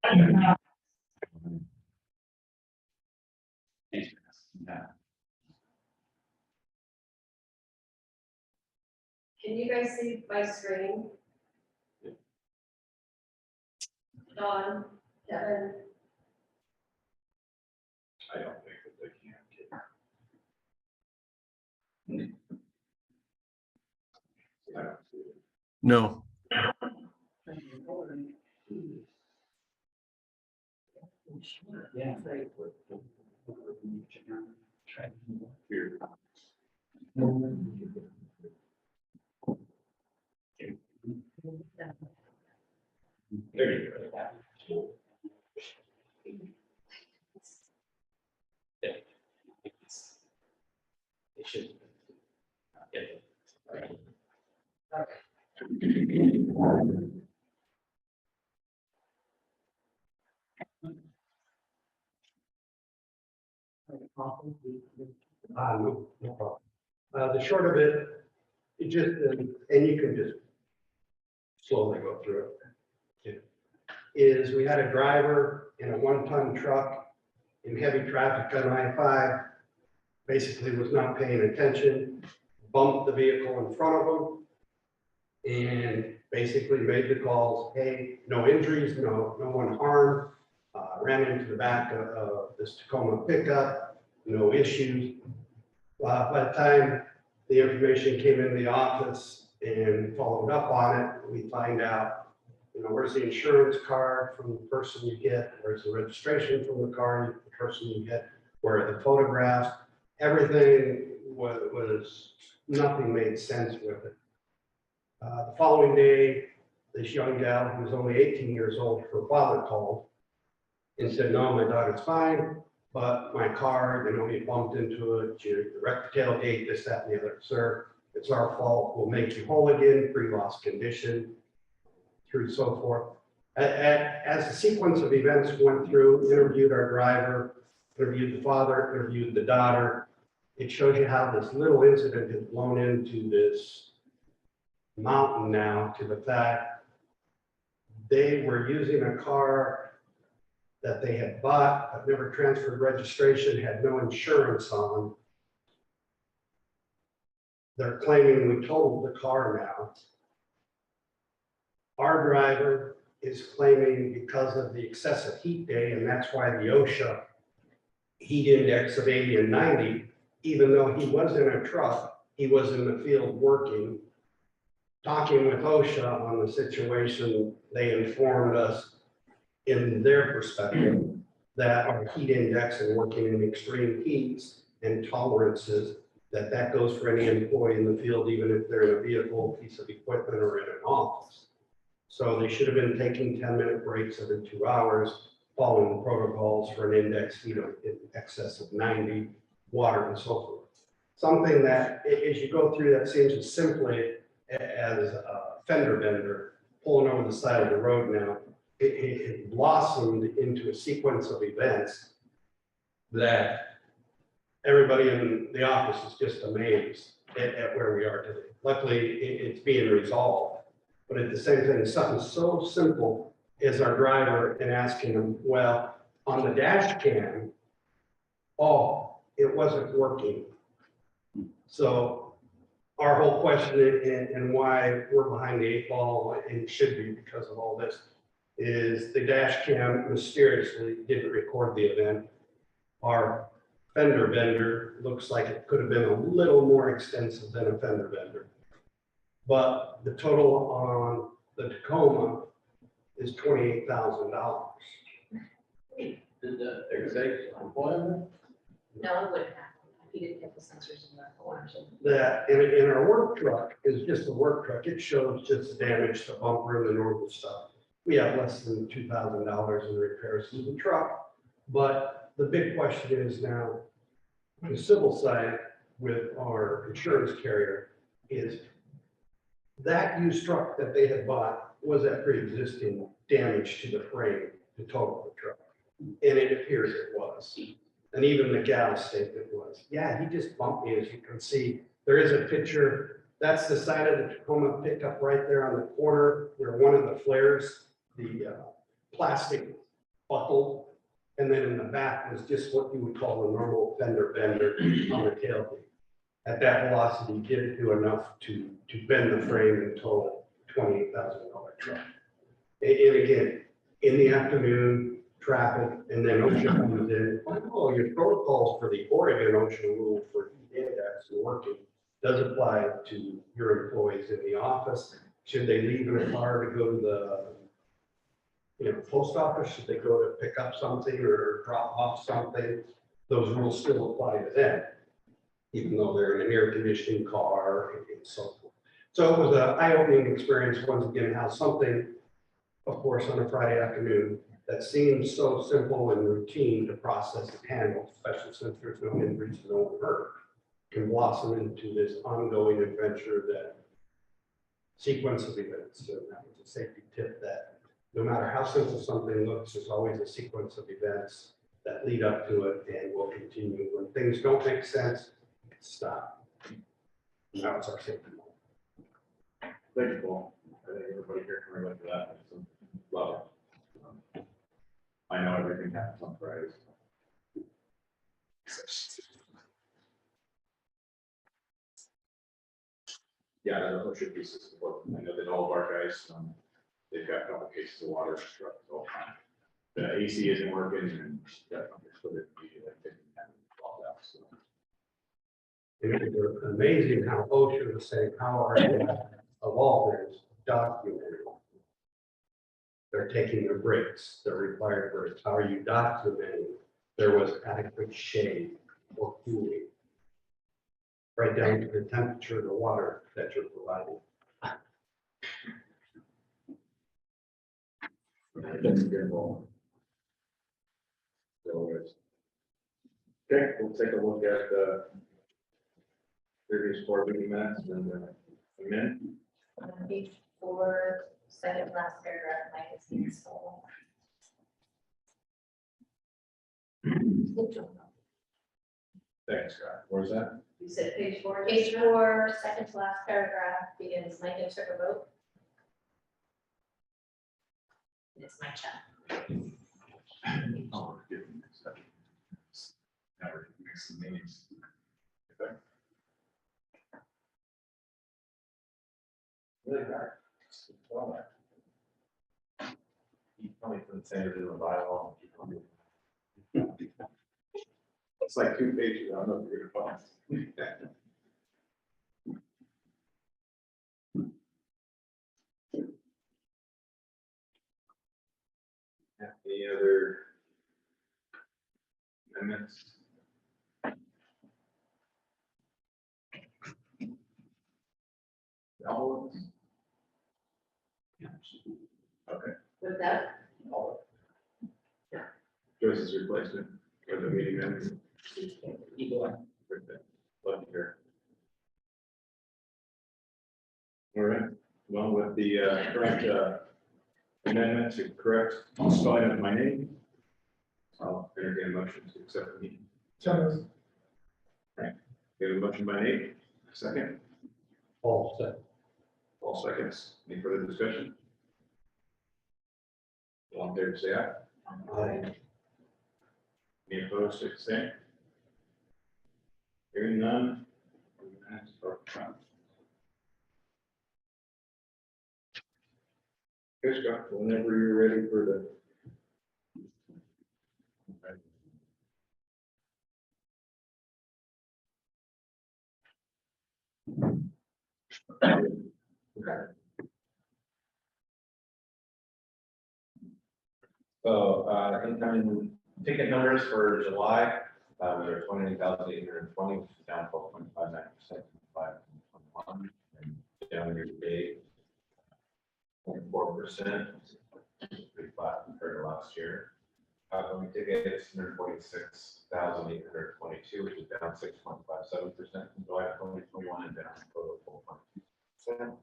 Can you guys see my screen? Dawn, Kevin, I don't think that they can. I don't see it. No. Yeah. Here. There you go. It should. No problem. The short of it, it just, and you can just slowly go through it. Is we had a driver in a 1-ton truck in heavy traffic on I-5, basically was not paying attention, bumped the vehicle in front of him, and basically made the calls, hey, no injuries, no one harmed, ran into the back of this Tacoma pickup, no issues. By the time the information came in the office and followed up on it, we find out, where's the insurance card from the person you get, where's the registration from the car, the person you get, where are the photographs, everything was nothing made sense with it. The following day, this young gal who was only 18 years old, her father called and said, no, my daughter's fine, but my car, we bumped into it, you wrecked the tailgate, this, that, and the other. Sir, it's our fault. We'll make you whole again, pre-loss condition, through so forth. As the sequence of events went through, interviewed our driver, interviewed the father, interviewed the daughter, it shows you how this little incident has blown into this mountain now, to the fact they were using a car that they had bought, but never transferred registration, had no insurance on. They're claiming we totaled the car now. Our driver is claiming because of the excessive heat day, and that's why the OSHA heat index of 80 and 90, even though he was in a truck, he was in the field working, talking with OSHA on the situation. They informed us in their perspective that our heat index and working in extreme heats and tolerances, that goes for any employee in the field, even if they're in a vehicle, piece of equipment, or in an office. So they should have been taking 10-minute breaks every 2 hours, following protocols for an index heat of in excess of 90, water, and so forth. Something that, as you go through, that seems as simply as a fender bender pulling over the side of the road now. It blossomed into a sequence of events that everybody in the office is just amazed at where we are today. Luckily, it's being resolved, but at the same time, something so simple as our driver and asking him, well, on the dash cam, oh, it wasn't working. So our whole question and why we're behind the 8 ball, and it should be because of all this, is the dash cam mysteriously didn't record the event. Our fender bender looks like it could have been a little more extensive than a fender bender. But the total on the Tacoma is $28,000. Did the executive employment? no, it wouldn't happen. He didn't get the sensors in the corner. That in our work truck is just a work truck. It shows just the damage to bumper and the normal stuff. We have less than $2,000 in repairs to the truck. But the big question is now, on the civil side with our insurance carrier, is that used truck that they had bought, was that pre-existing damage to the frame to total the truck? And it appears it was. And even the gal statement was, yeah, he just bumped me, as you can see. There is a picture. That's the side of the Tacoma pickup right there on the corner where one of the flares, the plastic buckled. And then in the back was just what you would call a normal fender bender on the tailgate. At that velocity, it didn't do enough to bend the frame and tow a $28,000 truck. And again, in the afternoon, traffic, and then OSHA comes in, oh, your protocol for the Oregon OSHA rule for heat index and working does apply to your employees in the office. Should they leave in a car to go to the post office? Should they go to pick up something or drop off something? Those rules still apply to them, even though they're in an air conditioning car and so forth. So it was an eye-opening experience, once again, how something, of course, on a Friday afternoon that seems so simple and routine to process and handle, especially since there's no injuries, no one hurt, can blossom into this ongoing adventure, that sequence of events. And that was a safety tip, that no matter how simple something looks, there's always a sequence of events that lead up to it and will continue. When things don't make sense, stop. Now it's our safety mode. Thank you, Paul. I think everybody here can relate to that. It's a lot. I know everything happens on Fridays. Yeah, the OSHA piece is important. I know that all of our guys, they've got a couple cases of water struck all the time. The AC isn't working and definitely split it immediately. They didn't have it all out, so. It was amazing how OSHA was saying, how are you, of all things, documenting. They're taking their breaks, their required breaks. How are you documenting there was adequate shade or cooling? Right down to the temperature of the water that you're providing. That's a good one. So it's. Okay, we'll take a look at the previous board meeting minutes and a minute. Page 4, second last paragraph, Mike is being sold. Thanks, Scott. Where's that? You said page 4? Page 4, second to last paragraph begins, Mike took a vote. It's my chat. Oh, we're getting mixed up. Now we're mixing names. Okay. Really hard. Well, you probably couldn't say it in the bylaw. It's like 2 pages. I don't know if you're gonna find. Any other amendments? All of them? Okay, With that, all of them. Joyce's replacement for the meeting minutes. Love to hear. All right, well, with the correct amendment to correct spelling of my name, I'll entertain a motion to accept the meeting. Right, we have a motion by Nate, second, All set. all seconds. Any further discussion? All in favor, say aye. Any opposed, say the same. Hearing none. Minutes are approved. Okay, Scott, whenever you're ready for the. So, incoming ticket numbers for July, we are 28,820, which is down 12.59% from 5.21, and down year to date 0.4%, pretty flat compared to last year. Outgoing tickets 146,822, which is down 6.57% from July 2021, and down a total of 4.2%.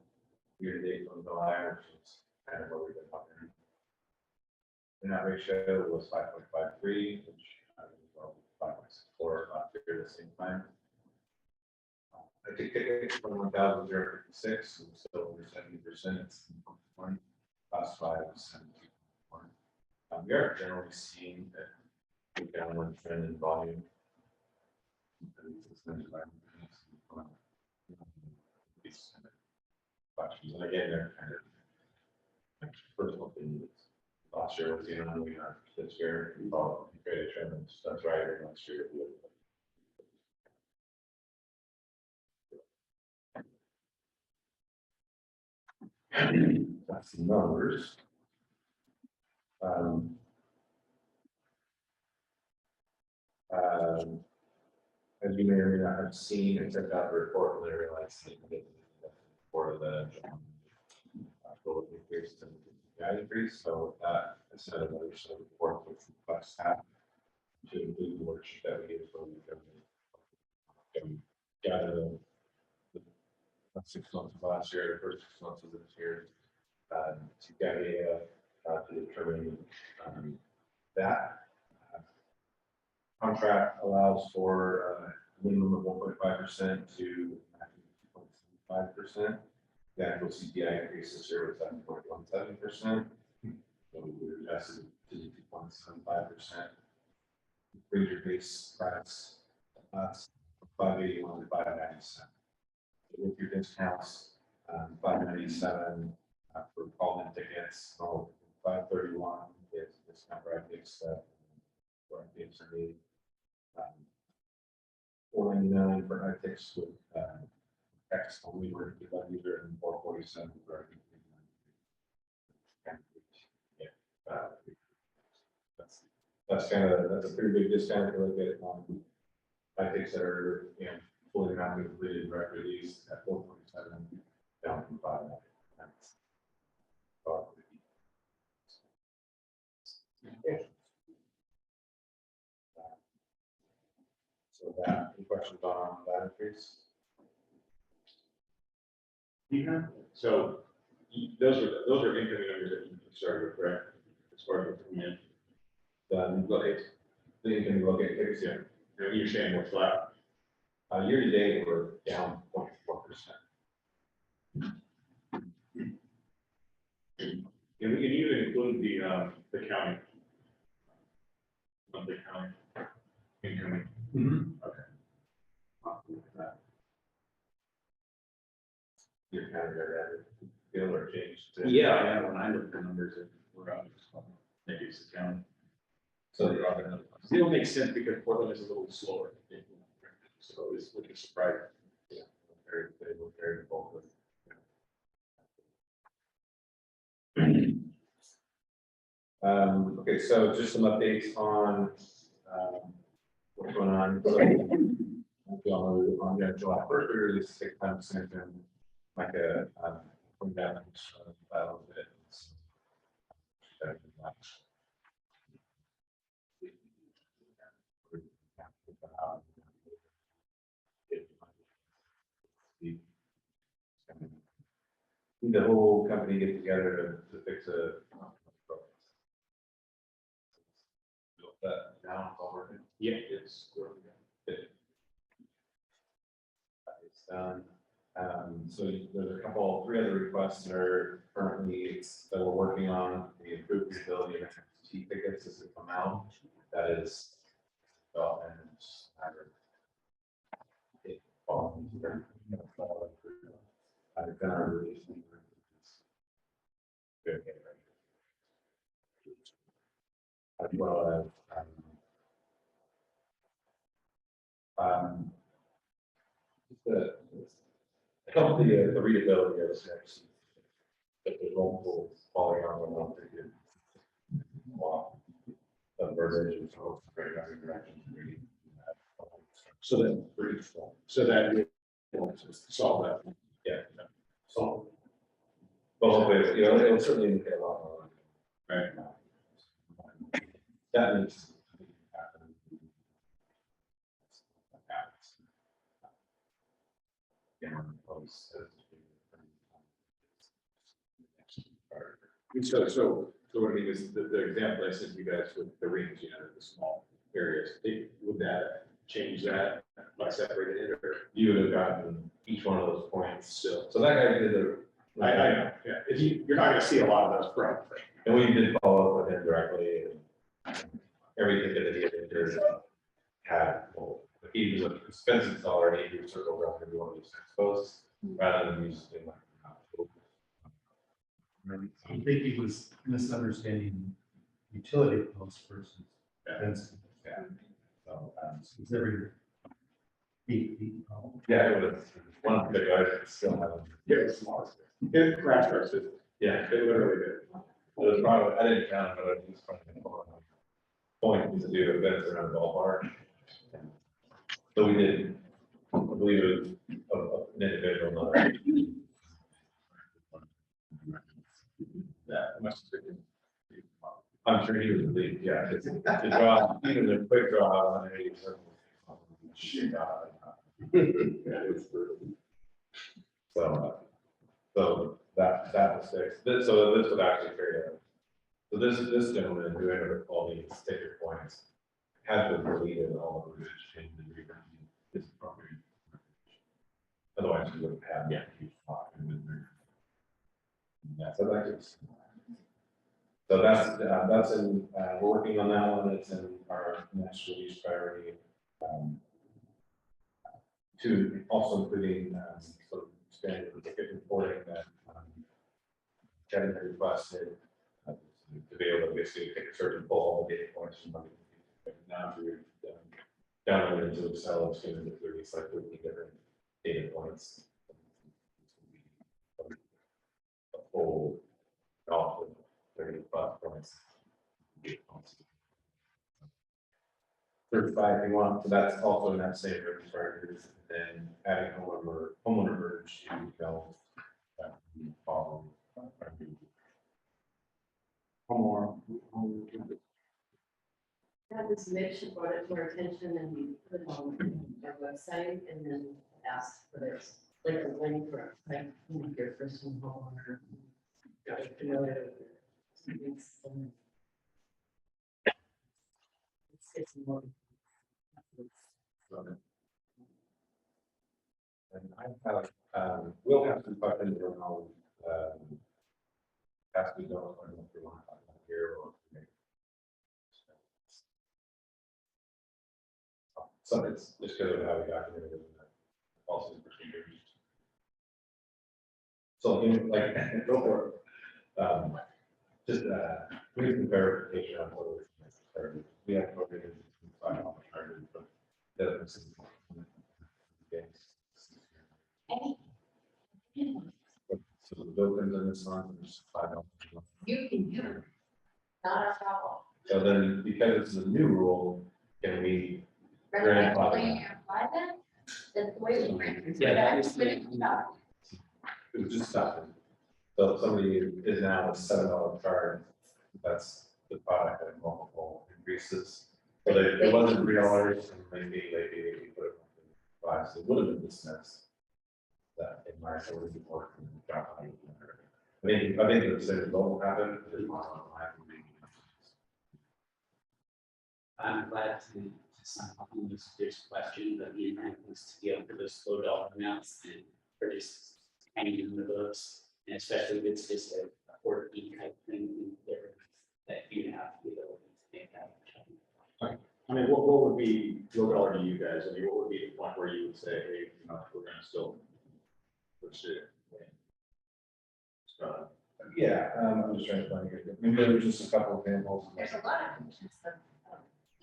Year to date from July, which is kind of what we've been talking about. And that ratio was 5.53, which was 5.64 last year at the same time. I took tickets from 1,056, and still over 70%. Classified as 71. We are generally seeing a downward trend in volume. And again, they're kind of personal opinions. Last year was, this year, we thought we created a trend, and that's right, and last year. That's the numbers. As you may or may not have seen, I checked out the report when I realized for the increase and the increase. So with that, I sent another set of report which reflects that to include the worksheet that we use when we gather the 6 months of last year, the first 6 months of this year, to get to determine that. Contract allows for a minimum of 1.5% to 2.75%. The actual CPI increase this year was 7.17%. So we adjusted to 2.75%. Brings your base price that's 581 to 597. With your discounts, 597 for call-in tickets, 531 is discount brackets for tickets are made. 499 for iText with text only word to that user, and 447 for that's a pretty big discount to look at iText that are fully not completed record release at 447 down from 5. So that, any questions on that increase? So those are incoming numbers that you started with, correct? As far as what's coming in. The incoming look at tickets, yeah. You're saying what's flat. Year to date, we're down 0.4%. And we can even include the county. Monthly county incoming. Okay. Your counter bill or changed. Yeah, when I look at the numbers, we're up. Maybe it's the county. So they're on another. It'll make sense because Portland is a little slower. So it's looking surprising. Yeah, very bold with. Okay, so just some updates on what's going on. So, on July 1st, we released 6 times and like a from down a little bit. The whole company get together to fix a that now it's all working. Yeah, it's working. It's done. So there's three other requests that are currently that we're working on. The improved usability of NFT tickets as they come out. That is development. I've done our release. As well as the readability of the text. If there's multiple falling on one ticket. Wow. The verbiage is also very directions. So that will solve that. Yeah. So. Well, hopefully, it'll certainly indicate a lot more. Right. That needs. So what I mean is the example I sent you guys with the rings, the small areas, would that change that by separating it, or You would have gotten each one of those points. still? So that guy did the. I know, yeah. You're not gonna see a lot of those from. And we did follow up with him directly and do circle around every one of these six posts, rather than use it in like. I think he was misunderstanding utility posts versus fence. Yeah. So, It's every feet. yeah, it was one of the guys that still have. Yeah, it's small. It crash trucks it. Yeah, it literally did. It was probably, I didn't count it, but it was probably point to do a fence around the ballpark. So we did, I believe it was an individual. Yeah, it must have been. I'm sure he was relieved, yeah, it's the draw, even the quick draw on it. Shit, yeah, it was brutal. So that was fixed. So this would actually create a, so this gentleman who ended up calling these sticker points had to delete all of the change and rewriting his property. Otherwise, he wouldn't have that huge block in there. Yeah, so that is. So that's in, we're working on that one. It's in our next release priority. To also including sort of expanded ticket reporting that Kevin had requested to be able to basically take a certain pull all the data points from money. Now to download into Excel, it's going to release like 13 different data points. A full off of 35 points. 35 if you want, so that's also in that same rate charges, and adding homeowner merge to go. Homeowner. Had this mission brought it to our attention and we put it on our website and then asked for this, like a link for, like, your first home homeowner. Got it familiar with it. It's more. And I have, we'll have some questions around, as we go, I don't know if you want to talk about here or. Some it's just because of how we documented it in the policy procedures. So, like, go for it. Just, we can verification on what we're, we have to open it in final charges, but that was. So the bill comes in this month and it's $5. You can do it. Not a problem. So then, because it's a new rule, can we? Right, like, when you apply that, the way we print it, Yeah, that that's is- when it's not. It was just something. So if somebody is now a $7 charge, that's the product at multiple increases. But it wasn't $3 and maybe they put it on 5, so it would have been dismissed. That in my sort of report. I think the same result will happen. I'm glad to sign off on this question, but the intent was to be able to those low dollar amounts and produce hanging in the books. And especially if it's just a quarter type thing there that you have to be able to make that. I mean, what would be low dollar to you guys? I mean, what would be the point where you would say, hey, you know, we're gonna still pursue it? Yeah, I'm just trying to find it. Maybe there's just a couple of examples. There's a lot of conditions of.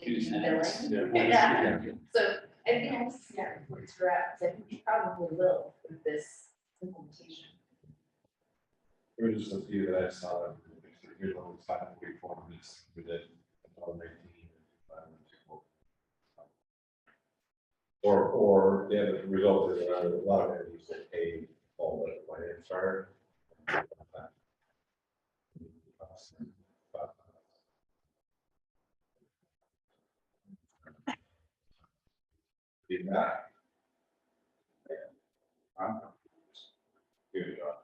Choose billing. next. Yeah, so I think that's, yeah, it's correct. I think you probably will with this implementation. There was just a few that I saw. Here's one was 5.4 minutes. We did. Or yeah, the result is that a lot of entities that pay all the finance charge. Feedback. Good job.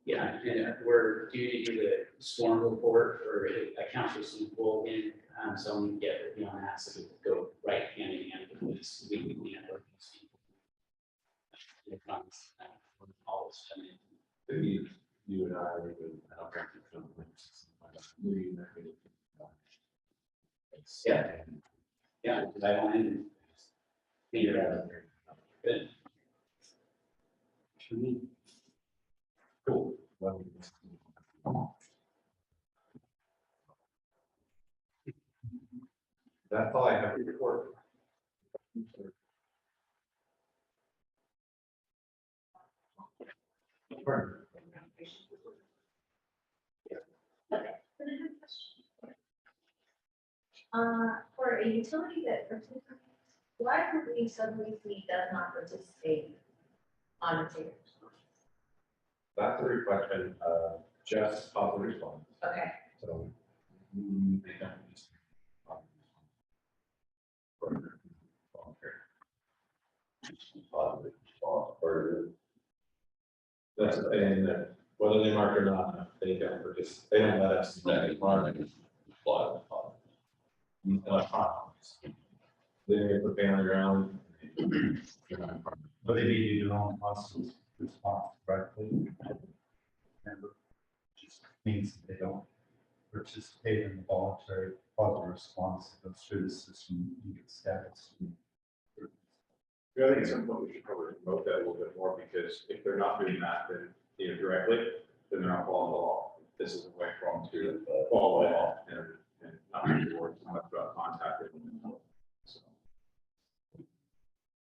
Yeah, and we're due to do the storm report for accounts receivable again, so we can get review on that, so we can go right hand in hand with this weekly and or the funds, all this coming in. Maybe you and I would, I don't think it's gonna be Yeah. Yeah, because I wanted to figure out. Good. Cool. That's all I have to report. For a utility that participates, why would we suddenly see does not participate on the table? That's a reflection of just positive response. Okay, So. They don't just. Positive response, or. That's the thing, that whether they mark or not, they don't participate, they don't let us. They mark. Electronics. They put family around. But they need to do their own process response correctly. Remember, just means that they don't participate in the voluntary positive response that goes through the system and get status. Yeah, I think at some point we should probably promote that a little bit more, because if they're not doing that, then, directly, then they're not following the law. This is a way for them to follow the law and not have to worry too much about contacting them. So,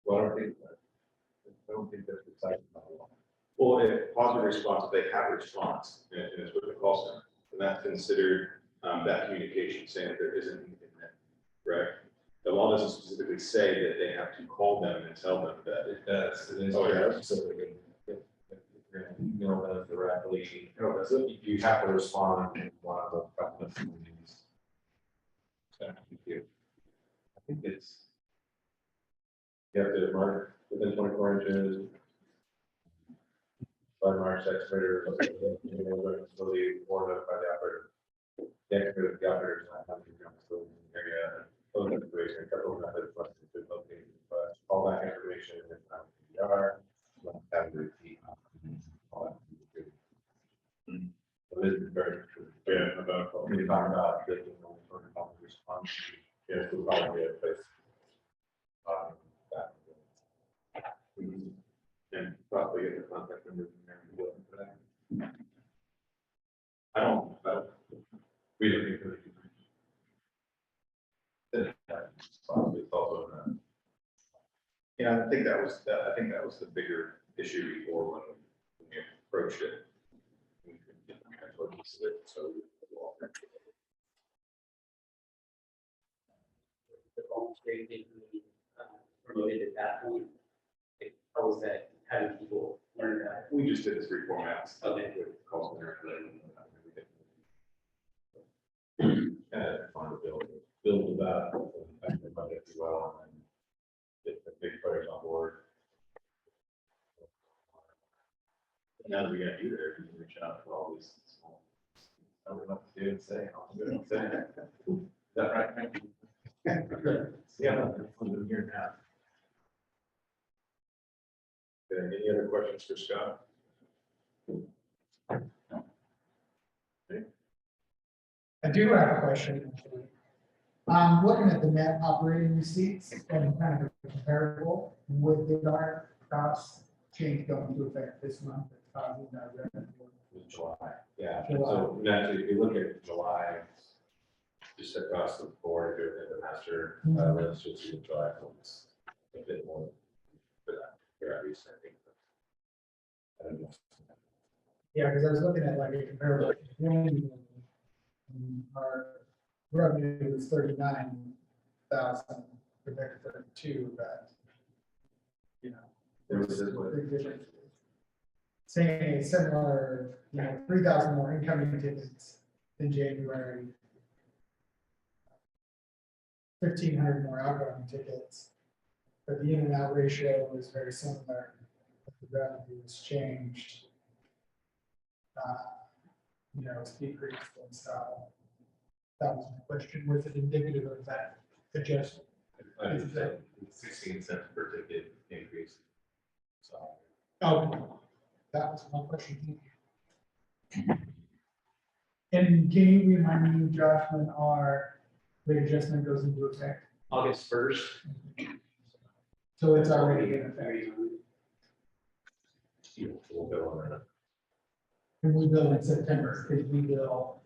Well, I don't think that's exciting. well, if positive response, they have a response, and it's with the call center, and that's considered, that communication, saying that there isn't anything there, right? The law doesn't specifically say that they have to call them and tell them that. It does, it is. Oh, yeah. Specific. If you're gonna email them directly, you have to respond in one of the government meetings. I think it's. You have to mark within 24 inches. By March, excavator, facility, or notify the operator. The excavator, the operator is not having to jump to the area. Those information, a couple of methods, but all that information is on PR. Have to repeat. All that. So this is very true. Yeah, about, when you talk about the sort of response, yes, we'll probably have a place. That. And probably get the contact number from there and do it for that. I don't, we don't need to. It's also, Yeah, I think that was the bigger issue before when we approached it. We couldn't get them to look into it, so. The voluntary thing we promoted at that point. How was that, how did people learn that? We just did the 3 formats. Okay. With calls there. fun to build that, if you will, and get the big players on board. Now that we got you there, you can reach out to all these small. I don't know what to do and say. I'll do it and say. Is that right? Frank? Yeah. Here now. Any other questions for Scott? I do have a question, actually. I'm looking at the net operating receipts and kind of comparable with the dark cost change going into effect this month. Causing that revenue. July, yeah. July. So naturally, if you look at July, just across the board, if you're in the master, let's just see July, it's a bit more. For that, for at least, I think. I don't know. Yeah, because I was looking at like a comparable. Our revenue was 39,000, compared to 32, but. You know. There was this one. Big difference. Saying a similar, 3,000 more incoming tickets in January. 1,500 more outgoing tickets, but the in and out ratio was very similar. The revenue was changed. It's decreased and stuff. That was my question. Was it indicative of that adjustment? I would say 16 cents per ticket increase. So. Oh, that was my question. And can you remind me, Josh, when our rate adjustment goes into effect? August 1st. So it's already in effect, We'll bill on that. and we bill in September, because we bill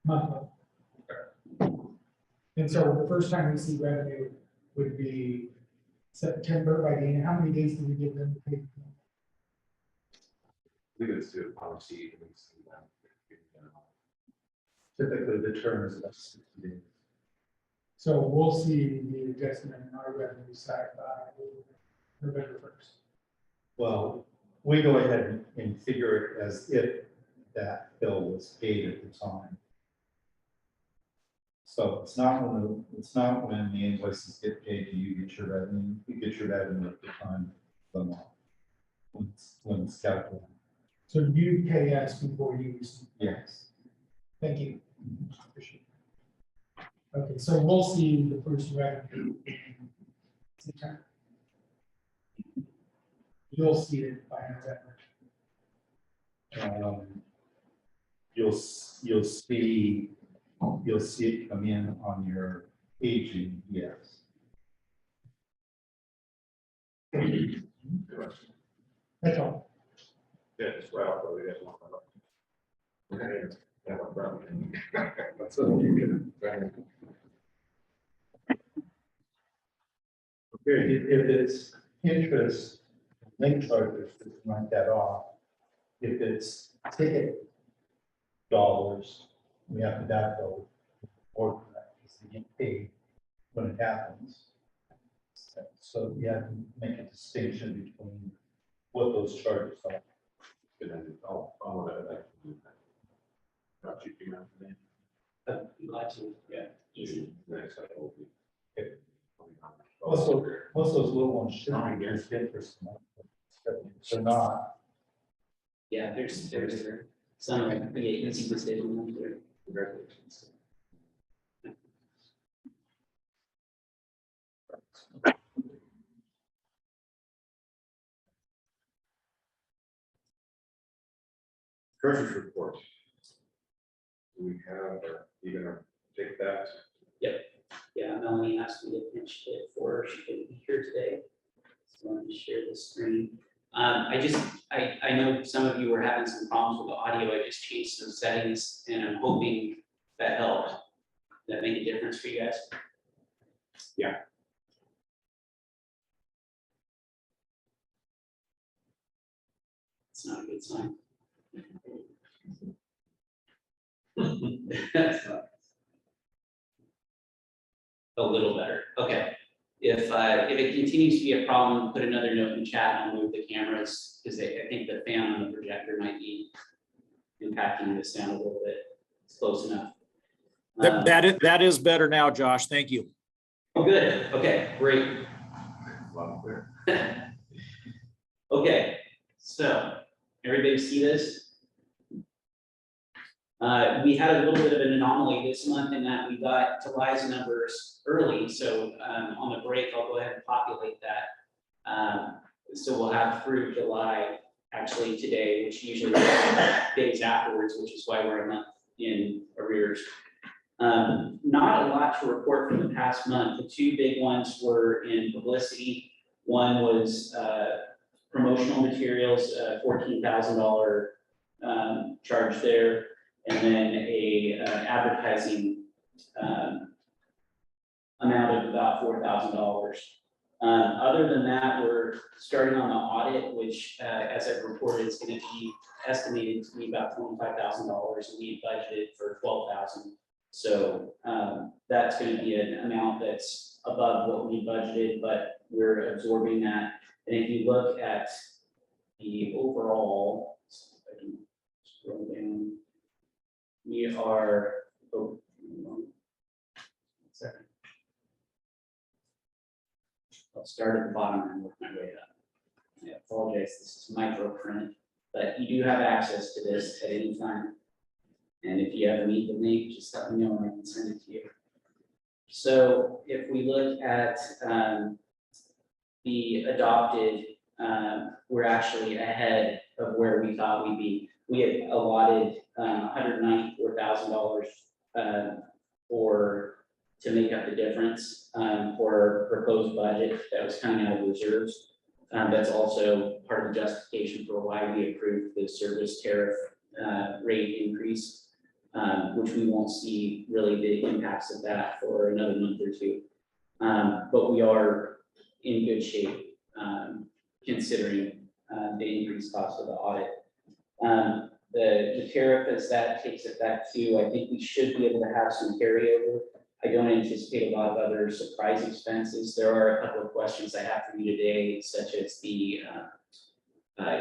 monthly. And so the first time we see revenue would be September by the end, how many days do we give them to pay? We would do a policy. We would see that. Typically, the term is about 60 days. So we'll see the adjustment in our revenue side by November first. Well, we go ahead and figure it as if that bill was paid at the time. So it's not when the invoices get paid, do you get your revenue, you get your revenue at the time of the month. When it's calculated, So you pay us before you receive. yes. Thank you. Appreciate it. Okay, so we'll see the first revenue in September. You'll see it by November. You'll see it come in on your aging, yes. That's all. Yeah, it's right off, but we got one. Okay. Yeah, no problem. That's what you can. Okay, if it's interest, link charges, we can write that off. If it's ticket dollars, we have to back those or that because they get paid when it happens. So you have to make a distinction between what those charges are. Good, then I'll let it back to you. Not you, you know, then. I'm glad to, yeah, easy. Next cycle will be. Okay. Also, most of those little ones should be against interest. They're not. Yeah, there's some, yeah, easy decision there. Congratulations. Treasurer's report. Do we have, you gonna take that? Yeah, Melanie asked me to pinch it for her. She couldn't be here today. So let me share the screen. I know some of you were having some problems with the audio. I just changed some settings and I'm hoping that helped. That made a difference for you guys. Yeah. It's not a good sign. A little better. Okay. If it continues to be a problem, put another note in chat. I'll move the cameras because I think the fan on the projector might be impacting the sound a little bit. It's close enough. That is better now, Josh. Thank you. Oh, good. Okay, great. Loud and clear. Okay, so everybody see this? We had a little bit of an anomaly this month in that we got July's numbers early, so on the break, I'll go ahead and populate that. So we'll have through July actually today, which usually is days afterwards, which is why we're a month in arrears. Not a lot to report from the past month. The two big ones were in publicity. One was promotional materials, $14,000 charge there. And then a advertising amount of about $4,000. Other than that, we're starting on the audit, which, as I've reported, is going to be estimated to be about $25,000. We budgeted for $12,000. So that's going to be an amount that's above what we budgeted, but we're absorbing that. And if you look at the overall, if I can scroll down. We are, oh, 1 second. I'll start at the bottom and work my way up. I apologize, this is micro print, but you do have access to this at any time. And if you ever need the link, just let me know and I can send it to you. So if we look at the adopted, we're actually ahead of where we thought we'd be. We had allotted $194,000 for to make up the difference for proposed budget that was coming out of reserves. That's also part of the justification for why we approved the service tariff rate increase, which we won't see really the impacts of that for another month or two. But we are in good shape considering the increased cost of the audit. The tariff, as that takes effect too, I think we should be able to have some carryover. I don't anticipate a lot of other surprise expenses. There are a couple of questions I have for you today, such as the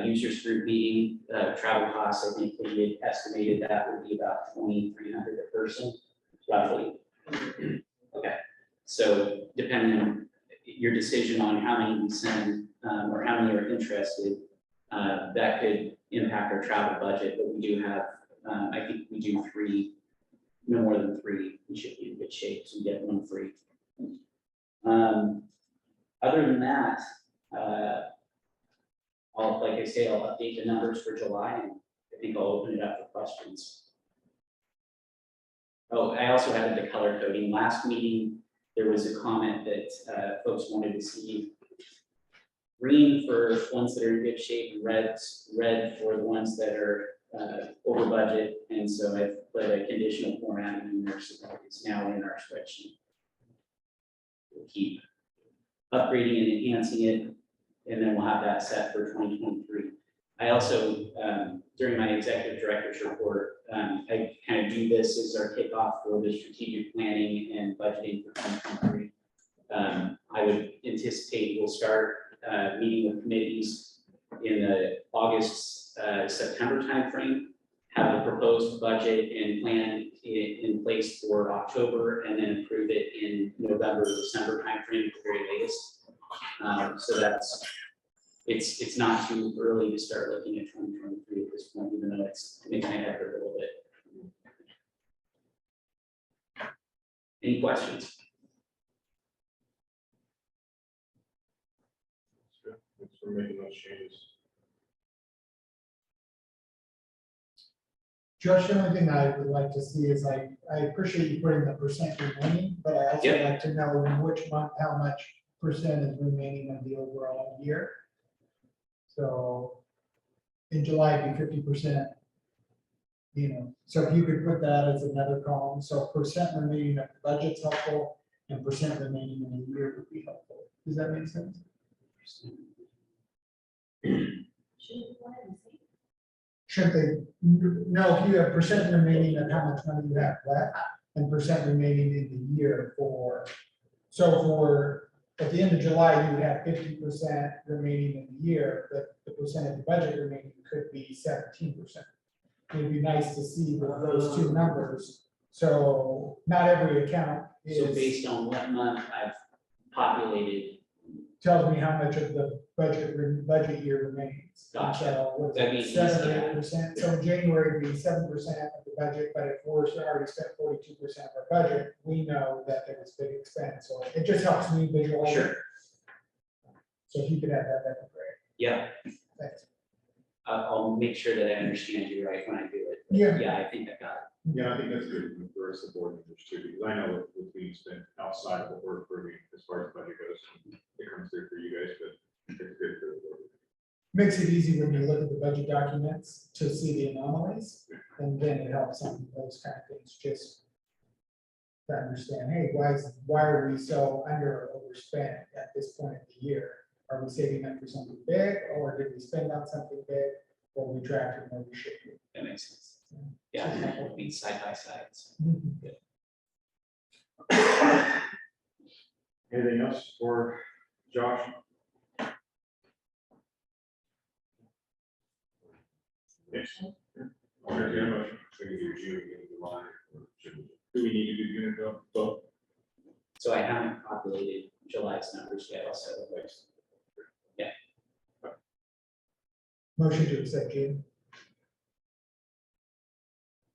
users group meeting, travel costs. I think we had estimated that would be about 2,300 a person, roughly. Okay, so depending on your decision on how many we send or how many are interested, that could impact our travel budget, but we do have, I think we do 3, no more than 3, we should be in good shape, so we get 1 free. Other than that, like I say, I'll update the numbers for July, and I think I'll open it up for questions. Oh, I also added the color coding. Last meeting, there was a comment that folks wanted to see green for ones that are in good shape, and red for the ones that are over budget. And so I've put a conditional formatting in there so that it's now in our spreadsheet. We'll keep upgrading and enhancing it, and then we'll have that set for 2023. I also, during my executive director's report, I kind of do this as our kickoff for the strategic planning and budgeting for 2023. I would anticipate we'll start meeting with committees in the August, September timeframe, have a proposed budget and plan in place for October, and then approve it in November, December timeframe at the very latest. So it's not too early to start looking at 2023 at this point, even though it's making my head hurt a little bit. Any questions? Thanks for making those changes. Josh, the only thing I would like to see is I appreciate you putting the percent remaining, but I also Yep. like to know in which month, how much percent is remaining of the overall year. So in July, it'd be 50%. So if you could put that as another column, so percent remaining of the budget's helpful and percent remaining in the year would be helpful. Does that make sense? Should they, no, if you have percent remaining of how much money you have left and percent remaining in the year at the end of July, you would have 50% remaining in the year, but the percent of the budget remaining could be 17%. It'd be nice to see those two numbers. So not every account So based on what month I've populated, tells me how much of the budget year remains. Gotcha. So what is That'd it, be easy 7 to or 8%. So in January, it'd be 7% of the budget, but if we're already spent 42% of our budget, we know that there was big expense. So it just helps me visualize. Sure. So if you could add that, that'd be great. yeah, Thanks. I'll make sure that I understand you right when I do it. Yeah. Yeah, I think I got it. Yeah, I think that's good for us, the board members too, because I know what's being spent outside of what we're approving as far as budget goes. It comes through for you guys, but it's good for the board. Makes it easy when you look at the budget documents to see the anomalies, and then it helps on those kind of things, just to understand, hey, why are we so under or overspent at this point of the year? Are we saving up for something big, or did we spend on something big, or we tracking where we should be? That makes sense. Yeah, that would be side by sides. Anything else for Josh? Yes. I'll entertain a motion. We can do June, we can do July, or should we- do we need to do June or both? So I haven't populated July's numbers yet, also. Motion to accept, Jim.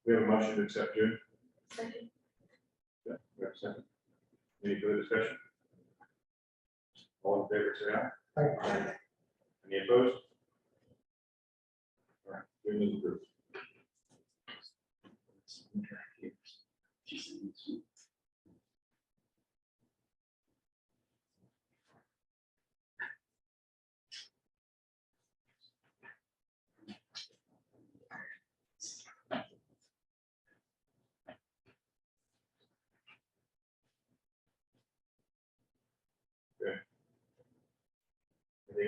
We have a motion to accept June. Second. Yeah, we have a second. Any further discussion? All in favor, say aye. Aye. Any opposed? All right, June is approved.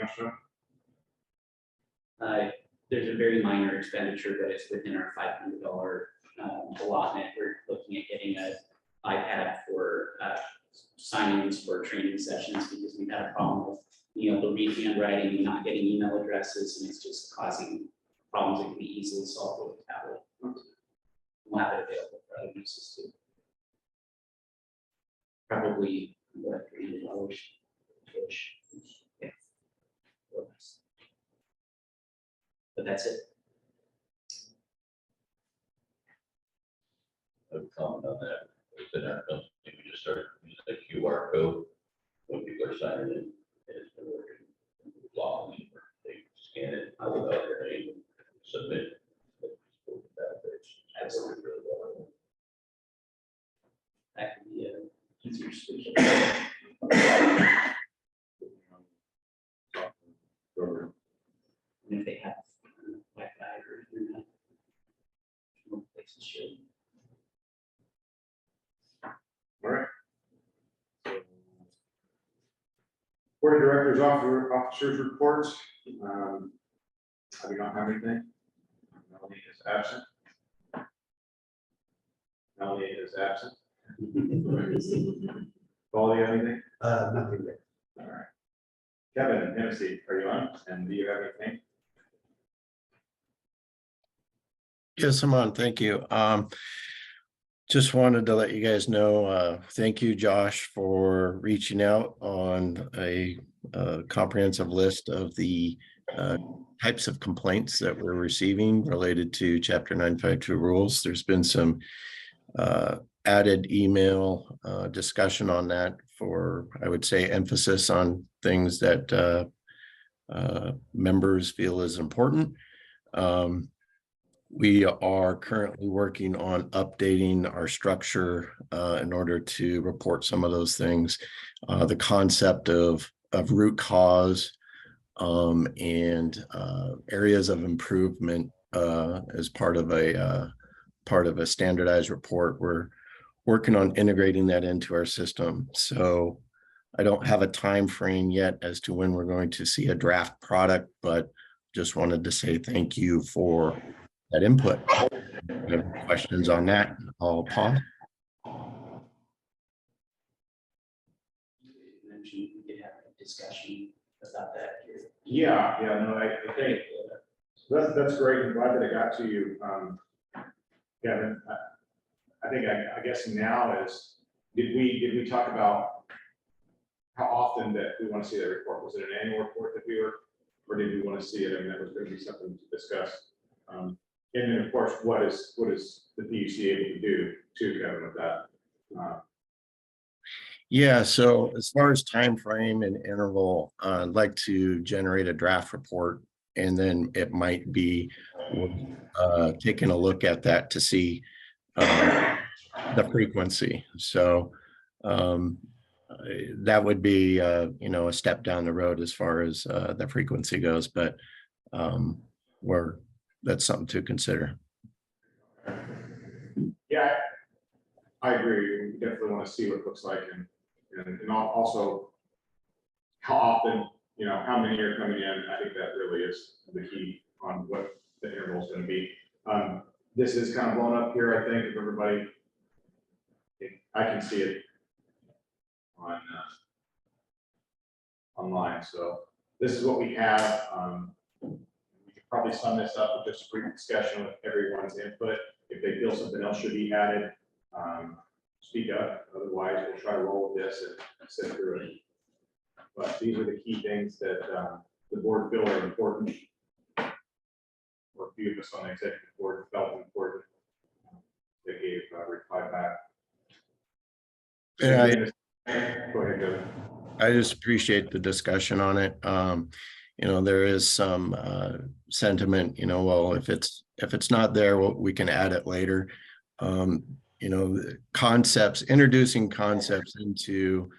else, John? There's a very minor expenditure, but it's within our $500 allotment. We're looking at getting an iPad for signings for training sessions because we've had a problem with being able to read handwriting and not getting email addresses, and it's just causing problems that can be easily solved with a tablet. We'll have it available for other uses too. Probably what, $300 ish. Yeah. Or less. But that's it. A comment on that, within our company, we just started using a QR code when people are signing in, and it's been working. Long, they scan it, out without their name, submit. That's really well. That can be a easier solution. And if they have Wi-Fi or internet, most places should. All right. Board of Directors officers reports. I do not have anything. Melanie is absent. Melanie is absent. Paul, do you have anything? Nothing there. All right. Kevin, Hennessy, are you on? And do you have anything? Yes, I'm on. Thank you. Just wanted to let you guys know, thank you, Josh, for reaching out on a comprehensive list of the types of complaints that we're receiving related to Chapter 952 rules. There's been some added email discussion on that for, I would say, emphasis on things that members feel is important. We are currently working on updating our structure in order to report some of those things. The concept of root cause and areas of improvement as part of a standardized report. We're working on integrating that into our system. So I don't have a time frame yet as to when we're going to see a draft product, but just wanted to say thank you for that input. If you have questions on that, I'll pause. You mentioned we could have a discussion about that here. Yeah, no, I think that's great. I'm glad that I got to you. Kevin, I think I guess now is, did we talk about how often that we want to see that report? Was it an annual report that we were, or did we want to see it? I mean, that was going to be something to discuss. And then, of course, what is the PUC able to do too, Kevin, with that? Yeah, so as far as time frame and interval, I'd like to generate a draft report, and then it might be taking a look at that to see the frequency. So that would be a step down the road as far as the frequency goes, but that's something to consider. Yeah, I agree. We definitely want to see what it looks like, and also how often, how many are coming in. I think that really is the key on what the interval is going to be. This is kind of blown up here, I think, if everybody, I can see it on online. So this is what we have. We could probably sum this up with just a brief discussion with everyone's input. If they feel something else should be added, speak up. Otherwise, we'll try to roll with this and sit through it. But these are the key things that the board feel are important. Or a few of us on the executive board felt important. They gave reply back. Yeah, Go ahead, Kevin. I just appreciate the discussion on it. There is some sentiment, well, if it's not there, we can add it later. Introducing concepts into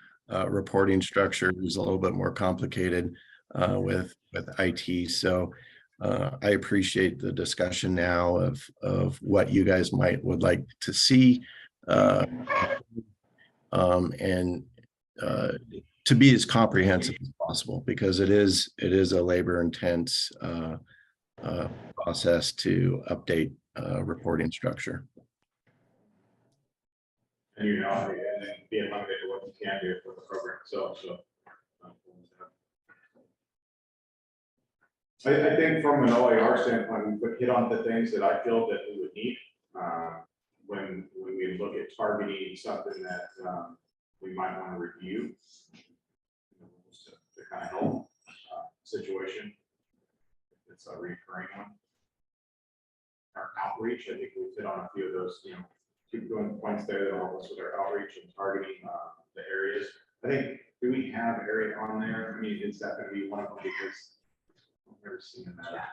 reporting structure is a little bit more complicated with IT. So I appreciate the discussion now of what you guys would like to see. to be as comprehensive as possible, because it is a labor intense process to update reporting structure. And you know, and then be accommodated to what you can do for the program itself, so. I think from an OIR standpoint, we put hit on the things that I feel that we would need. When we look at targeting something that we might want to review. Just to kind of help situation. It's a recurring one. Our outreach, I think we hit on a few of those, keep doing points there that help us with our outreach and targeting the areas. I think, do we have area on there? I mean, is that going to be one of them? Because I've never seen that.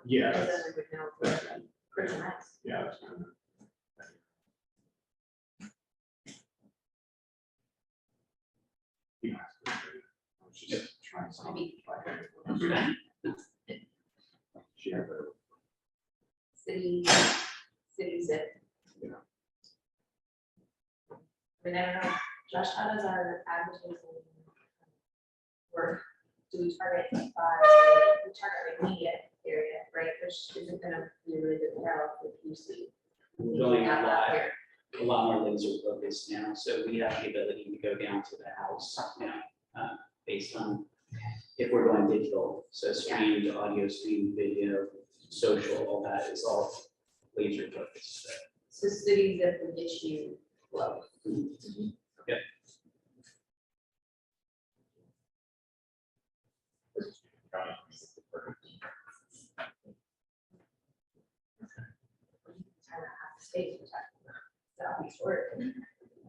Yeah. Pretty nice. Yeah. That's kind of. I was just trying something. She had the. City zip. Yeah. I mean, I don't know, Josh, how does our advertising work? Do we target we target immediate area, right, which isn't gonna be really good now if you see. We're doing a lot more laser focused now, so we have the ability to go down to the house now, based on if we're going digital, so streamed audio, streamed video, social, all that is all laser focused. So cities that will get you flow. Yep. State Southeast Oregon.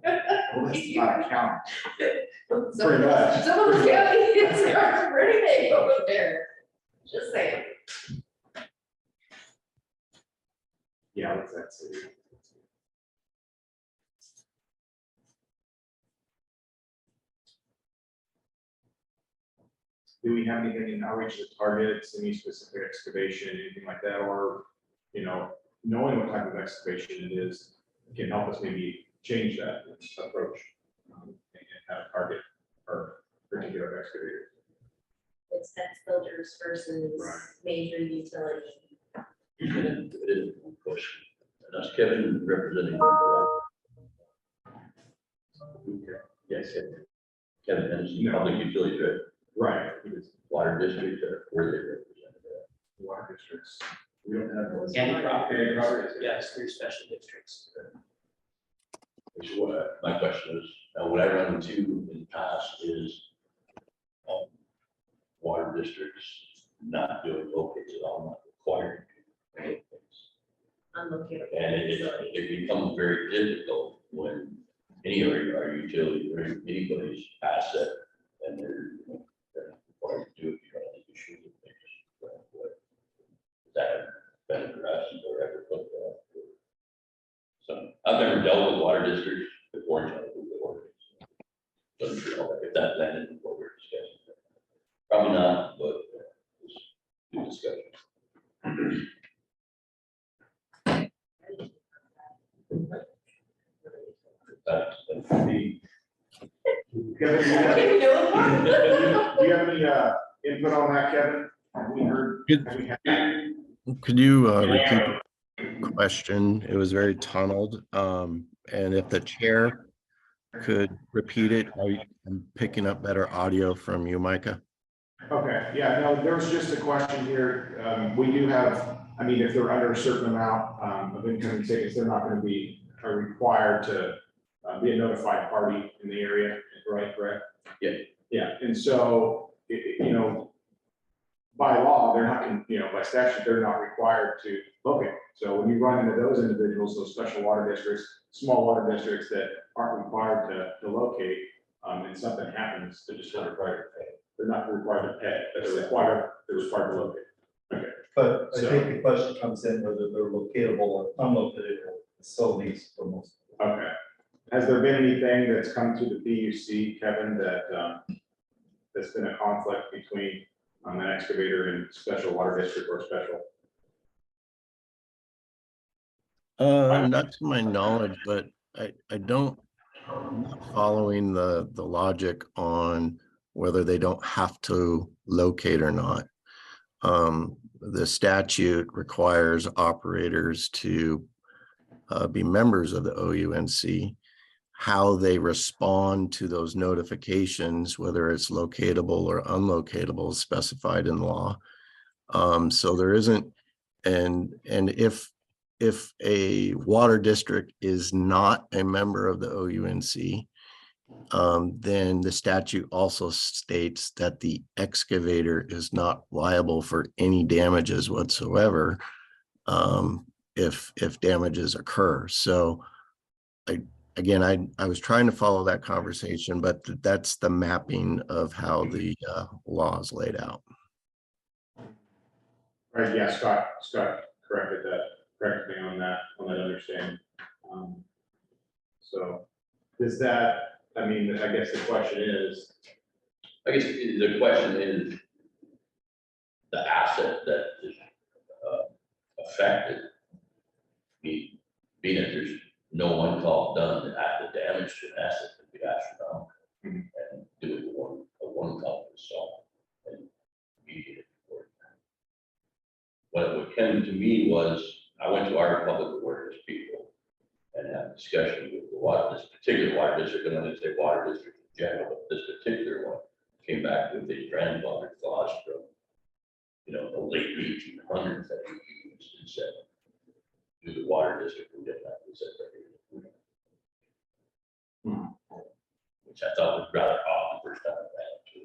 Well, it's not a count. Some Pretty much. of the counties are pretty big over there, just saying. Yeah, what's that city? Do we have anything in outreach that targets any specific excavation, anything like that, or, knowing what type of excavation it is can help us maybe change that approach and have a target or particular excavator. It's fence filters versus Right. major utility. It is one question. And that's Kevin representing. Yes, Kevin Henderson, No. public utility director, Right. It is water district, or where they represent that. water districts. We don't have those. And property, properties. yes, through special districts. Which is what my question is, what I run into in the past is water districts not doing locates at all, not required. to do locates. Unlocated. And it becomes very difficult when any of our utility or anybody's asset and they're required to do it, you don't issue the things. That been addressed or ever looked at. So I've never dealt with water districts before, trying to do the ordinance. So if that landed in what we're discussing. Probably not, but it's a discussion. That's the. Kevin, do you have any input on that, Kevin? Have we heard? Have we had- Could you repeat the question? It was very tunneled. And if the chair could repeat it, I'm picking up better audio from you, Micah. Okay, yeah, no, there's just a question here. We do have, if they're under a certain amount of incoming tickets, they're not going to be required to be a notified party in the area, right, correct? Yeah. Yeah, and so, by law, they're not, by statute, they're not required to locate. So when you run into those individuals, those special water districts, small water districts that aren't required to locate, and something happens, they're just not required to pay. They're not required to pay, but they're required to locate. Okay. But I So- think the question comes in whether they're locatable or unlocatable facilities for most. Okay. Has there been anything that's come through the PUC, Kevin, that that's been a conflict between an excavator and special water district or special? Not to my knowledge, but I don't following the logic on whether they don't have to locate or not. The statute requires operators to be members of the OUNC. How they respond to those notifications, whether it's locatable or unlocatable, is specified in law. So there isn't, and if a water district is not a member of the OUNC, then the statute also states that the excavator is not liable for any damages whatsoever if damages occur. So I was trying to follow that conversation, but that's the mapping of how the law is laid out. Right, yeah, Scott corrected me on that understanding. So does that, I mean, I guess the question is, I guess the question is the asset that is affected, being that there's no one call done at the damage to an asset that be astronomical. And do it a one call install and immediate report. What came to me was, I went to our public awareness people and had a discussion with this particular water district, and I didn't say water district in general, but this particular one came back with a grandfather clause from, the late 1800s that he used and said, do the water district and get that, he said, which I thought was rather odd the first time I ran into,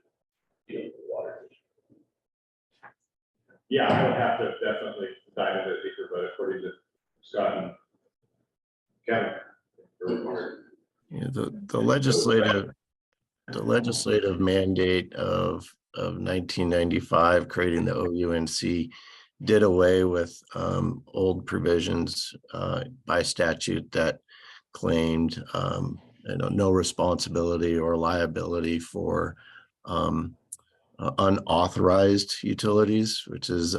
the water district. yeah, I would have to definitely dive into it deeper, but according to Scott and Kevin, Yeah, the legislative mandate of 1995 creating the OUNC did away with old provisions by statute that claimed no responsibility or liability for unauthorized utilities, which is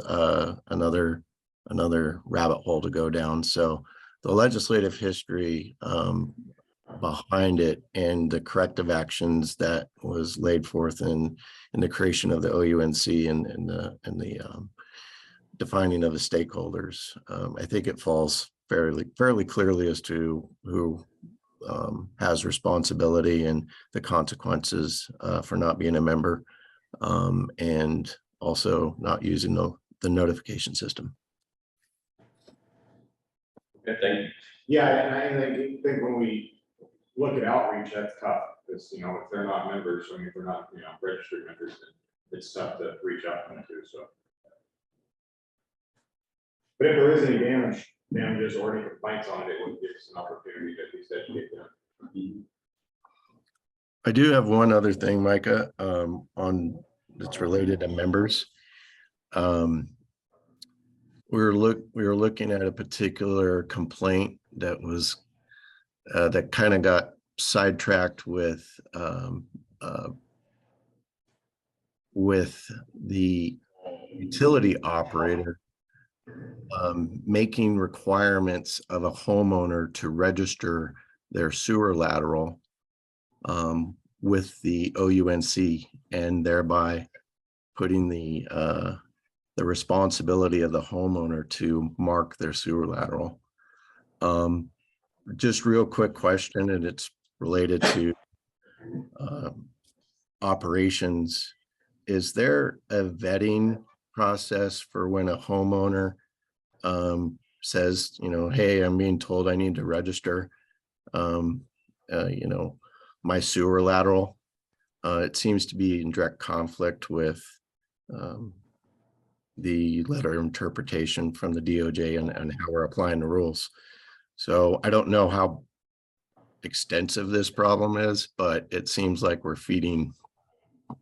another rabbit hole to go down. So the legislative history behind it and the corrective actions that was laid forth in the creation of the OUNC and the defining of the stakeholders, I think it falls fairly clearly as to who has responsibility and the consequences for not being a member, and also not using the notification system. Okay, thank you. yeah, and I think when we look at outreach, that's tough, because, if they're not members, I mean, if they're not, registered members, then it's tough to reach out to them too, so. But if there is any damages or any complaints on it, it would give us an opportunity to at least educate them. I do have one other thing, Micah, on that's related to members. We were looking at a particular complaint that was that kind of got sidetracked with the utility operator making requirements of a homeowner to register their sewer lateral with the OUNC, and thereby putting the responsibility of the homeowner to mark their sewer lateral. Just real quick question, and it's related to operations. Is there a vetting process for when a homeowner says, hey, I'm being told I need to register, my sewer lateral? It seems to be in direct conflict with the letter interpretation from the DOJ and how we're applying the rules. So I don't know how extensive this problem is, but it seems like we're feeding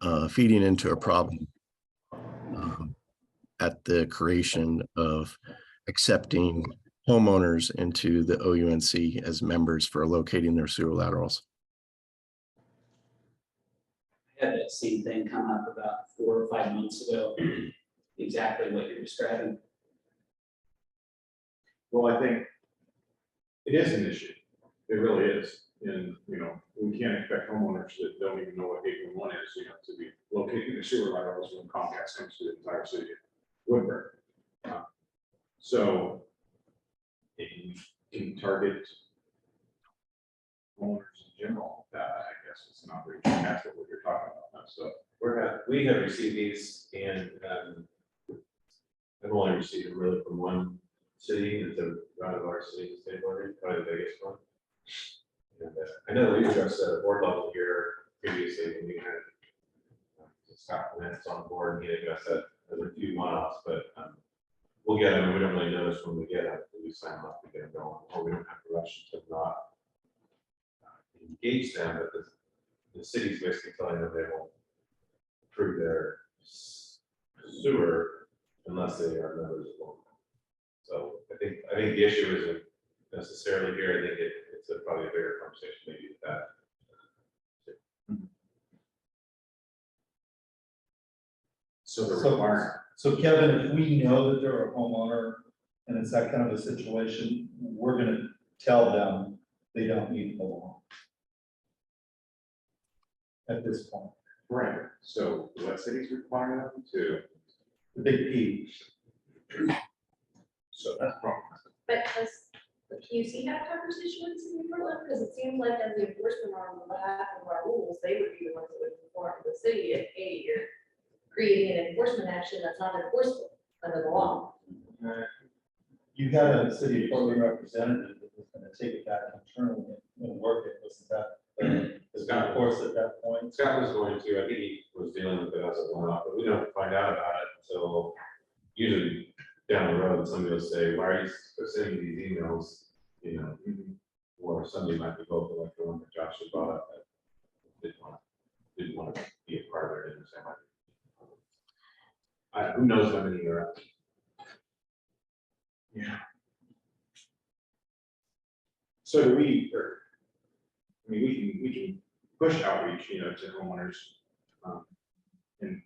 into a problem at the creation of accepting homeowners into the OUNC as members for locating their sewer laterals. I had that same thing come up about 4 or 5 months ago, exactly what you're describing. Well, I think it is an issue. It really is. And, you know, we can't expect homeowners that don't even know what 811 is, you know, to be locating the sewer laterals when Comcast comes to the entire city of Woodburn. So if you can target homeowners in general, I guess it's not really, that's what you're talking about. So We have received these and, I've only received them really from one city, it's out of our city, state board, probably the biggest one. And I know we addressed that at board level here previously when we had Scott Lance on board, and he addressed that as a few one-offs, but we'll get them, and we don't really notice when we get them, we sign them up to get them going, or we don't have to rush to not engage them, but the city's basically telling them they won't approve their sewer unless they are members of one. So I think the issue isn't necessarily here, I think it's probably a bigger conversation maybe with that. So the requirement. So Kevin, if we know that they're a homeowner and it's that kind of a situation, we're gonna tell them they don't need to belong. At this point, Right, so what cities require them to? the big P. So that's wrong. But does the PUC have a conversation with the city of Portland? Because it seems like as the enforcement arm on behalf of our rules, they would be the ones that would inform the city if, hey, you're creating an enforcement action that's not enforceable under the law. You had a city of Portland representative that was gonna take it back internally and work it, wasn't that? Of course, at that point. Scott was going to, I think he was dealing with it as a one-off, but we don't find out about it until usually down the road, somebody will say, why are you sending these emails? You know, or somebody might be vocal like the one that Josh had brought up that didn't want to be a part of it in the same way. Who knows how many are out? Yeah. So do we, or, I mean, we can push outreach, you know, to homeowners. And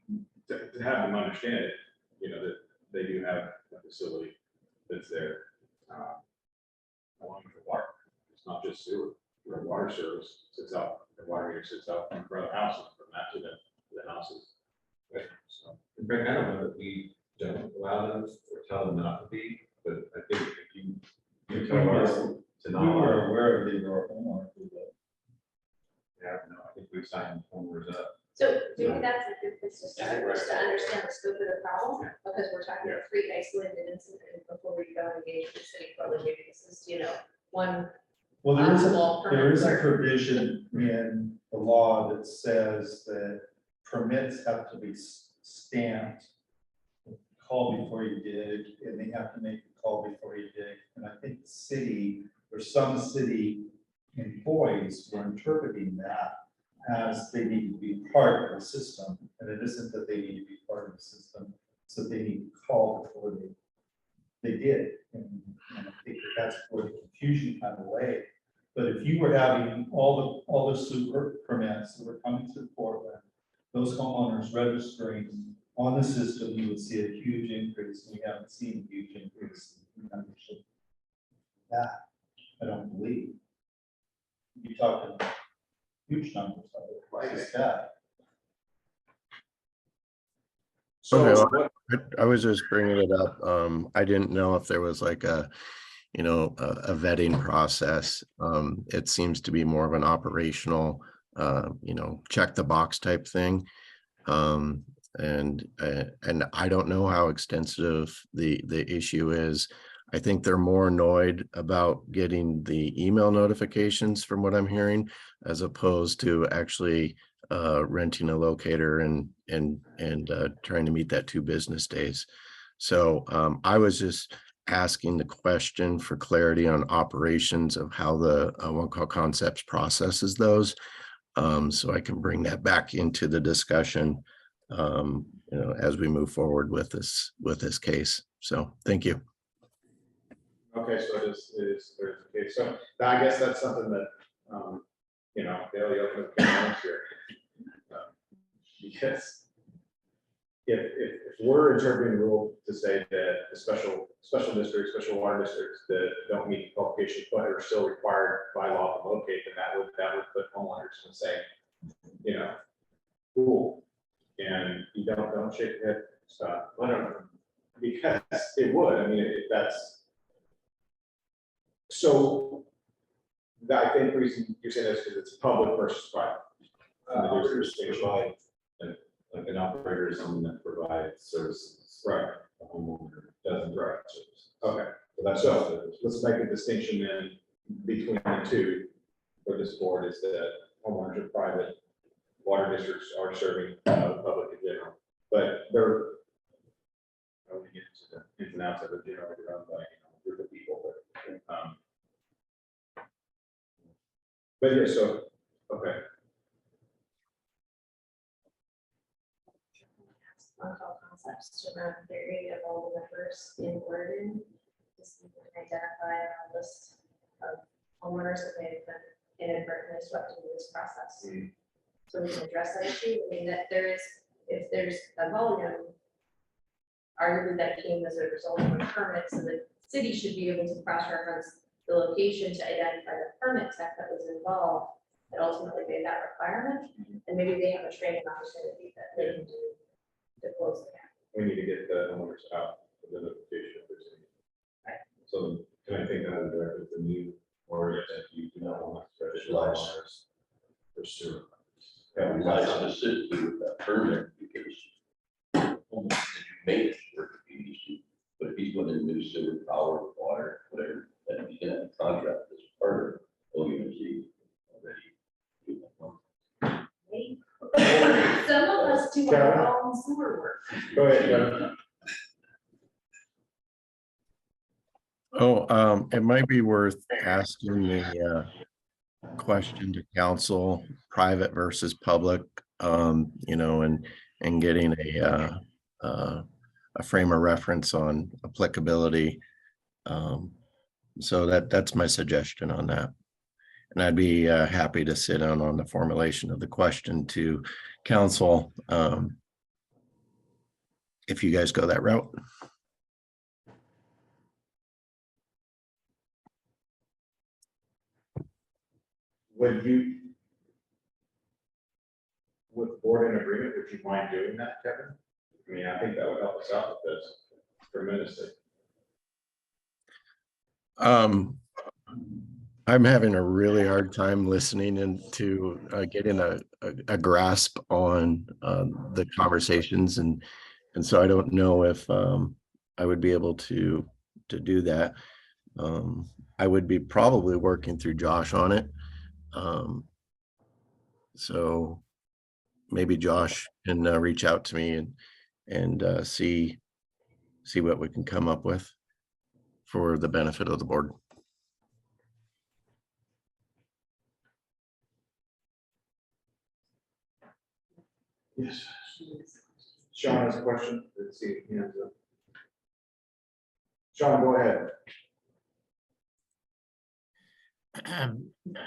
to have them understand it, you know, that they do have a facility that's there. Along with the water, it's not just sewer, the water service sits out, the water meter sits out in front of the houses, from that to the houses. Right, so. In fact, I don't know that we don't allow them or tell them not to be, but I think if you tell us to We not. were aware of the homeowner. Yeah, no, I think we've signed homeowners up. So do you think that's a good place to start, just to understand the scope of the problem? Because we're talking about 3 isolated incidents before we go engage with the city of Portland. Maybe this is, you know, one. Well, there is possible there is a permit. provision in the law that says that permits have to be stamped. Call before you dig, and they have to make a call before you dig. And I think the city, or some city employees were interpreting that as they need to be part of the system. And it isn't that they need to be part of the system, so they need to call before they did. And I think that's where the confusion kind of lay. But if you were having all the super permits that were coming through Portland, those homeowners registering on the system, you would see a huge increase. We haven't seen a huge increase in membership. That, I don't believe. You're talking huge numbers of it. It's that. So Okay, what, I was just bringing it up. I didn't know if there was like a, you know, a vetting process. It seems to be more of an operational, you know, check the box type thing. And I don't know how extensive the issue is. I think they're more annoyed about getting the email notifications from what I'm hearing, as opposed to actually renting a locator and trying to meet that 2 business days. So I was just asking the question for clarity on operations of how the One Call Concepts processes those. So I can bring that back into the discussion, you know, as we move forward with this case. So thank you. okay, so there's okay, so I guess that's something that, you know, they'll open up the lines here. Because if we're interpreting the rule to say that the special districts, special water districts that don't meet the qualifications but are still required by law to locate, then that would but homeowners can say, you know, cool. And you don't shake your head, stop. I don't know. Because it would, I mean, that's. So, I think the reason you're saying this is because it's public versus private. There's a distinction. Like an operator is someone that provides services. Right. A homeowner doesn't provide services. Okay, So so let's make a distinction then between the two for this board is that homeowners and private water districts are serving the public in general, but they're. I don't want to get into the ins and outs of it, run by, group of people, but yeah, so, okay. All concepts to run theory of all the members in Oregon. Just identify a list of homeowners that may have been inadvertently swept into this process. So we can address that issue. I mean, that there is, if there's a volume, arguably that came as a result of a permit, so the city should be able to cross-reference the location to identify the permit tech that was involved that ultimately made that requirement. And maybe they have a training opportunity that they can do to close the gap. We need to get the homeowners out of the notification of this. Right. So can I think that as directly to you, or if you do not want to Specialize. specialize for sewer? And why specifically with that permit, because you made it work if you need to, but if he's going to do sewer, power, water, whatever, then he's gonna have a contract as part of OUNC already. Some of us do our own sewer work. Go ahead, Kevin. It might be worth asking the question to council, private versus public, and getting a frame of reference on applicability. So that's my suggestion on that. And I'd be happy to sit down on the formulation of the question to council if you guys go that route. Would you, with the board in agreement, would you mind doing that, Kevin? I mean, I think that would help us out with this tremendously. I'm having a really hard time listening and to getting a grasp on the conversations, and so I don't know if I would be able to do that. I would be probably working through Josh on it. So maybe Josh can reach out to me and see what we can come up with for the benefit of the board. Yes. Sean has a question. Let's see. Sean, go ahead.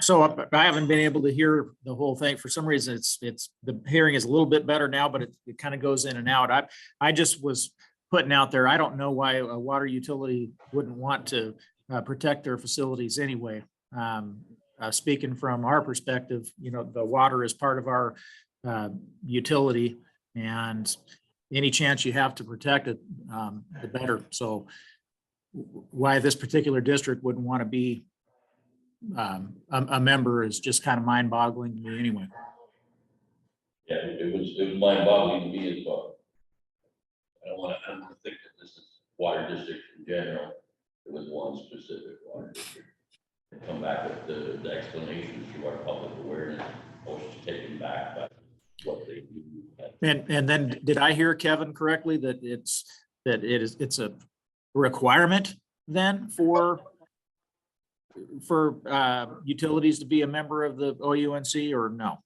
So I haven't been able to hear the whole thing. For some reason, it's the hearing is a little bit better now, but it kind of goes in and out. I just was putting out there, I don't know why a water utility wouldn't want to protect their facilities anyway. Speaking from our perspective, the water is part of our utility, and any chance you have to protect it, the better. So why this particular district wouldn't want to be a member is just kind of mind boggling to me anyway. Yeah, it was mind boggling to me as well. I don't want to think that this is water district in general. It was one specific water district. They come back with the explanations to our public awareness, most taken back by what they do. And then did I hear Kevin correctly that it's a requirement then for utilities to be a member of the OUNC, or no?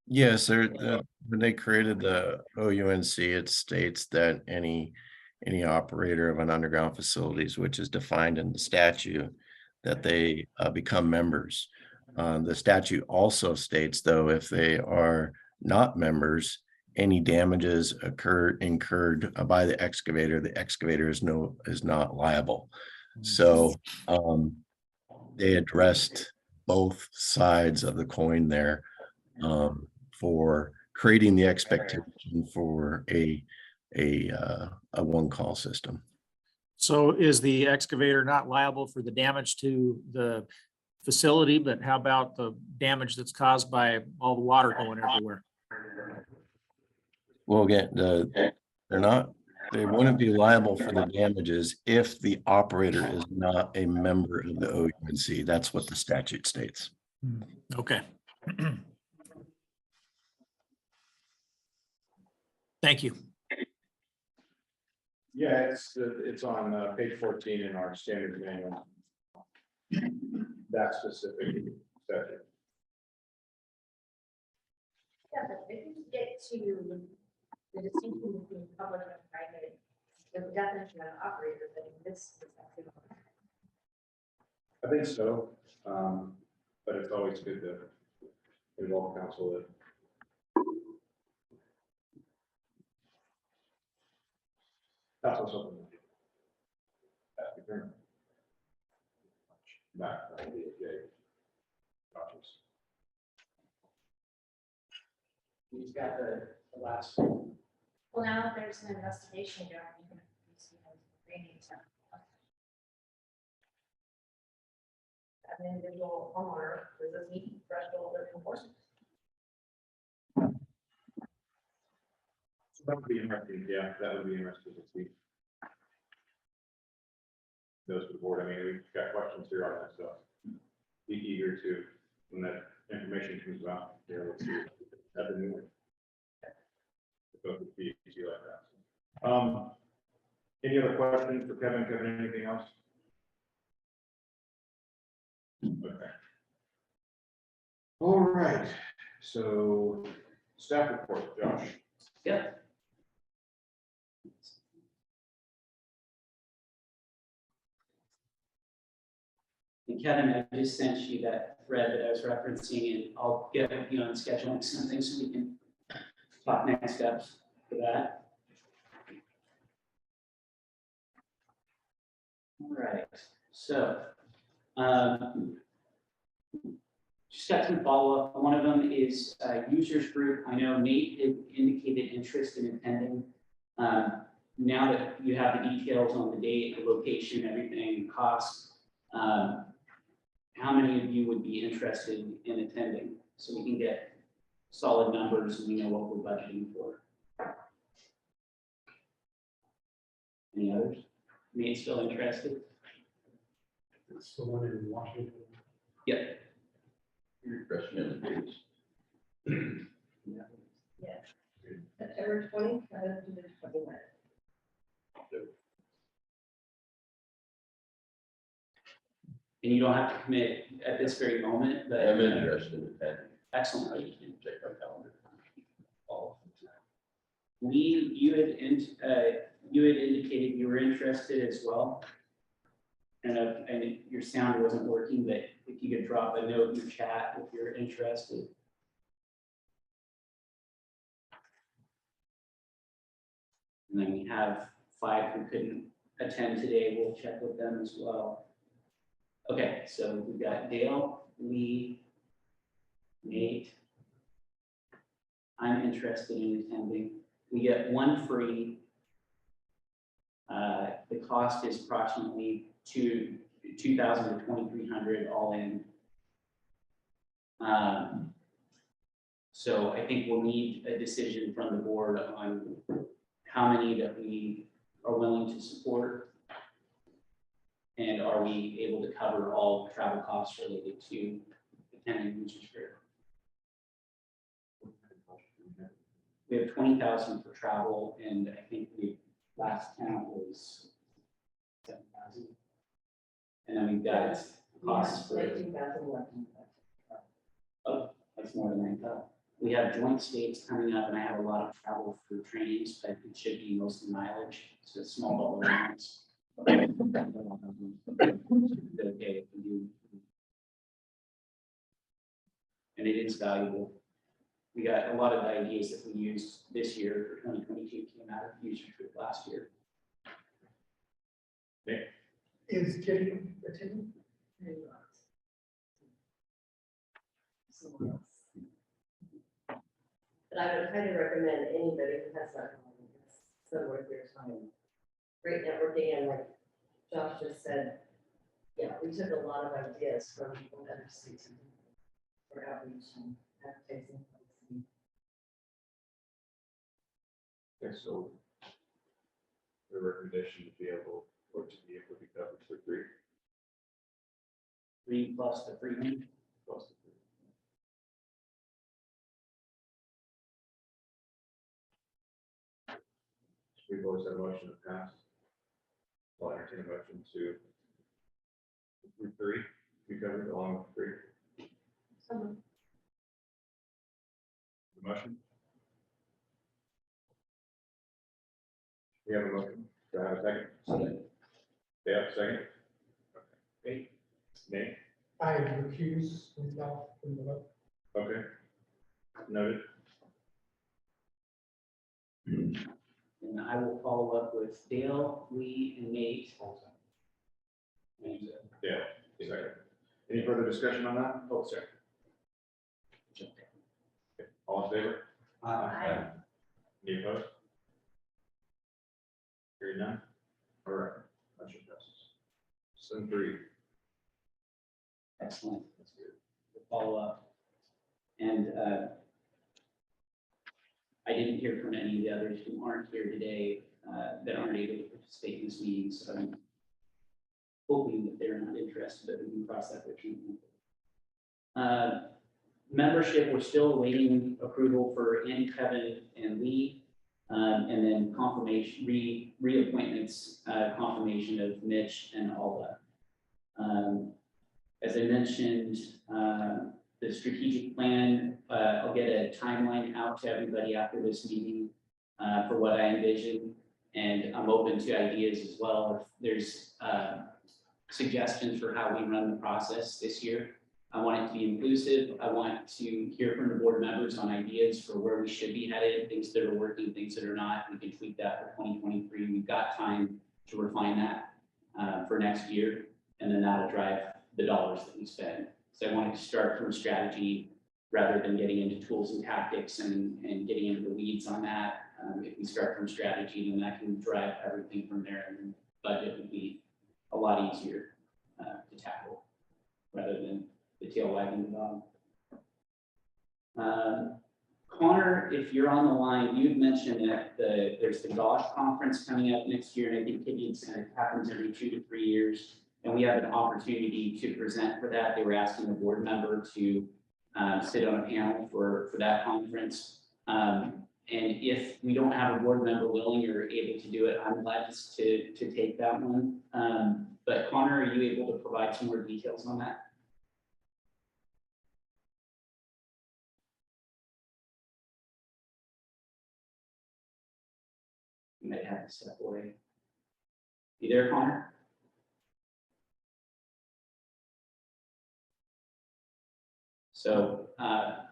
Yes, when they created the OUNC, it states that any operator of an underground facilities, which is defined in the statute, that they become members. The statute also states, though, if they are not members, any damages incurred by the excavator is not liable. So they addressed both sides of the coin there, for creating the expectation for a one-call system. So is the excavator not liable for the damage to the facility, but how about the damage that's caused by all the water going everywhere? Well, again, they wouldn't be liable for the damages if the operator is not a member of the OUNC. That's what the statute states. Okay. Thank you. Yeah, it's on page 14 in our standard manual. That specific statute. Yeah, but if you get to the distinction between public and private, the definition of operator, then this is actually. I think so, but it's always good to involve counsel. That's also something. That's the term. Back, He's got the last. Well, now that there's an investigation going, you can see how it's raining. An individual homeowner, does this meet threshold of enforcement? That would be interesting, yeah, that would be interesting to see. Those to the board, I mean, we've got questions here on that stuff. Be eager to, when that information comes out, let's see. That's a new one. Go with the PhD like that. Any other questions for Kevin? Kevin, anything else? Okay. All right, so staff report, Josh. Yeah. And Kevin, I just sent you that thread that I was referencing, and I'll get you on scheduling something so we can talk next steps for that. All right, so just got some follow-up. One of them is users group. I know Nate had indicated interest in attending. Now that you have the details on the date, the location, everything, cost, how many of you would be interested in attending so we can get solid numbers and we know what we're budgeting for? Any others? Nate's still interested? It's the one in Washington. Yep. Your question in the dates. September 27th to the 29th. And you don't have to commit at this very moment, but. I'm interested in that. Excellent. I just need to check my calendar. You had indicated you were interested as well. And your sound wasn't working, but if you could drop a note in your chat if you're interested. And then we have 5 who couldn't attend today. We'll check with them as well. Okay, so we've got Dale, Lee, Nate. I'm interested in attending. We get 1 free. The cost is approximately $2,000 to $2,300 all in. So I think we'll need a decision from the board on how many that we are willing to support. And are we able to cover all travel costs related to attending users group? We have 20,000 for travel, and I think the last count was 7,000. And then we've got costs for. Oh, that's more than I thought. We have joint states coming up, and I have a lot of travel for trainings, but it should be mostly mileage, so it's small dollar amounts. Okay, if we do. And it is valuable. We got a lot of the ideas that we used this year for 2022 came out of user group last year. Is Kitty attending? somewhere else. But I would highly recommend anybody who has that, it's so worth your time. Great networking, and like Josh just said, yeah, we took a lot of ideas from other states for outreach and advertising. Okay, so the recommendation to be able, or to be able to be covered for 3 3 plus the 3. plus the 3. We've always had a motion to pass. I'll entertain a motion to approve 3, be covered along with 3. The motion? We have a motion. Do I have a second? Yeah, second. Okay. Nate? I recuse myself from the vote. Okay. Noted. And I will follow up with Dale, Lee, and Nate. And, Yeah, second. Any further discussion on that? oh, sorry. Okay. All in favor? Aye. Any opposed? Hearing none? All right, motion passes. 7-3. Excellent. That's good. We'll follow up. And I didn't hear from any of the others who aren't here today, that aren't able to participate in this meeting, so I'm hoping that they're not interested, but we can cross that bridge. Membership, we're still awaiting approval for Andy, Kevin, and Lee. And then confirmation, reappointments, confirmation of Mitch and Alda. As I mentioned, the strategic plan, I'll get a timeline out to everybody after this meeting for what I envision. And I'm open to ideas as well. If there's suggestions for how we run the process this year. I want it to be inclusive. I want to hear from the board members on ideas for where we should be headed, things that are working, things that are not. We can tweak that for 2023. We've got time to refine that for next year, and then that'll drive the dollars that we spend. So I wanted to start from strategy rather than getting into tools and tactics and getting into the weeds on that. If we start from strategy, then that can drive everything from there, and then budget would be a lot easier to tackle rather than the tail wagging the dog. Connor, if you're on the line, you'd mentioned that there's the GOSH conference coming up next year, and I think Kidney Center happens every 2 to 3 years, and we have an opportunity to present for that. They were asking a board member to sit on a panel for that conference. And if we don't have a board member willing or able to do it, I'm glad to take that one. But Connor, are you able to provide some more details on that? You might have to step away. You there, Connor? So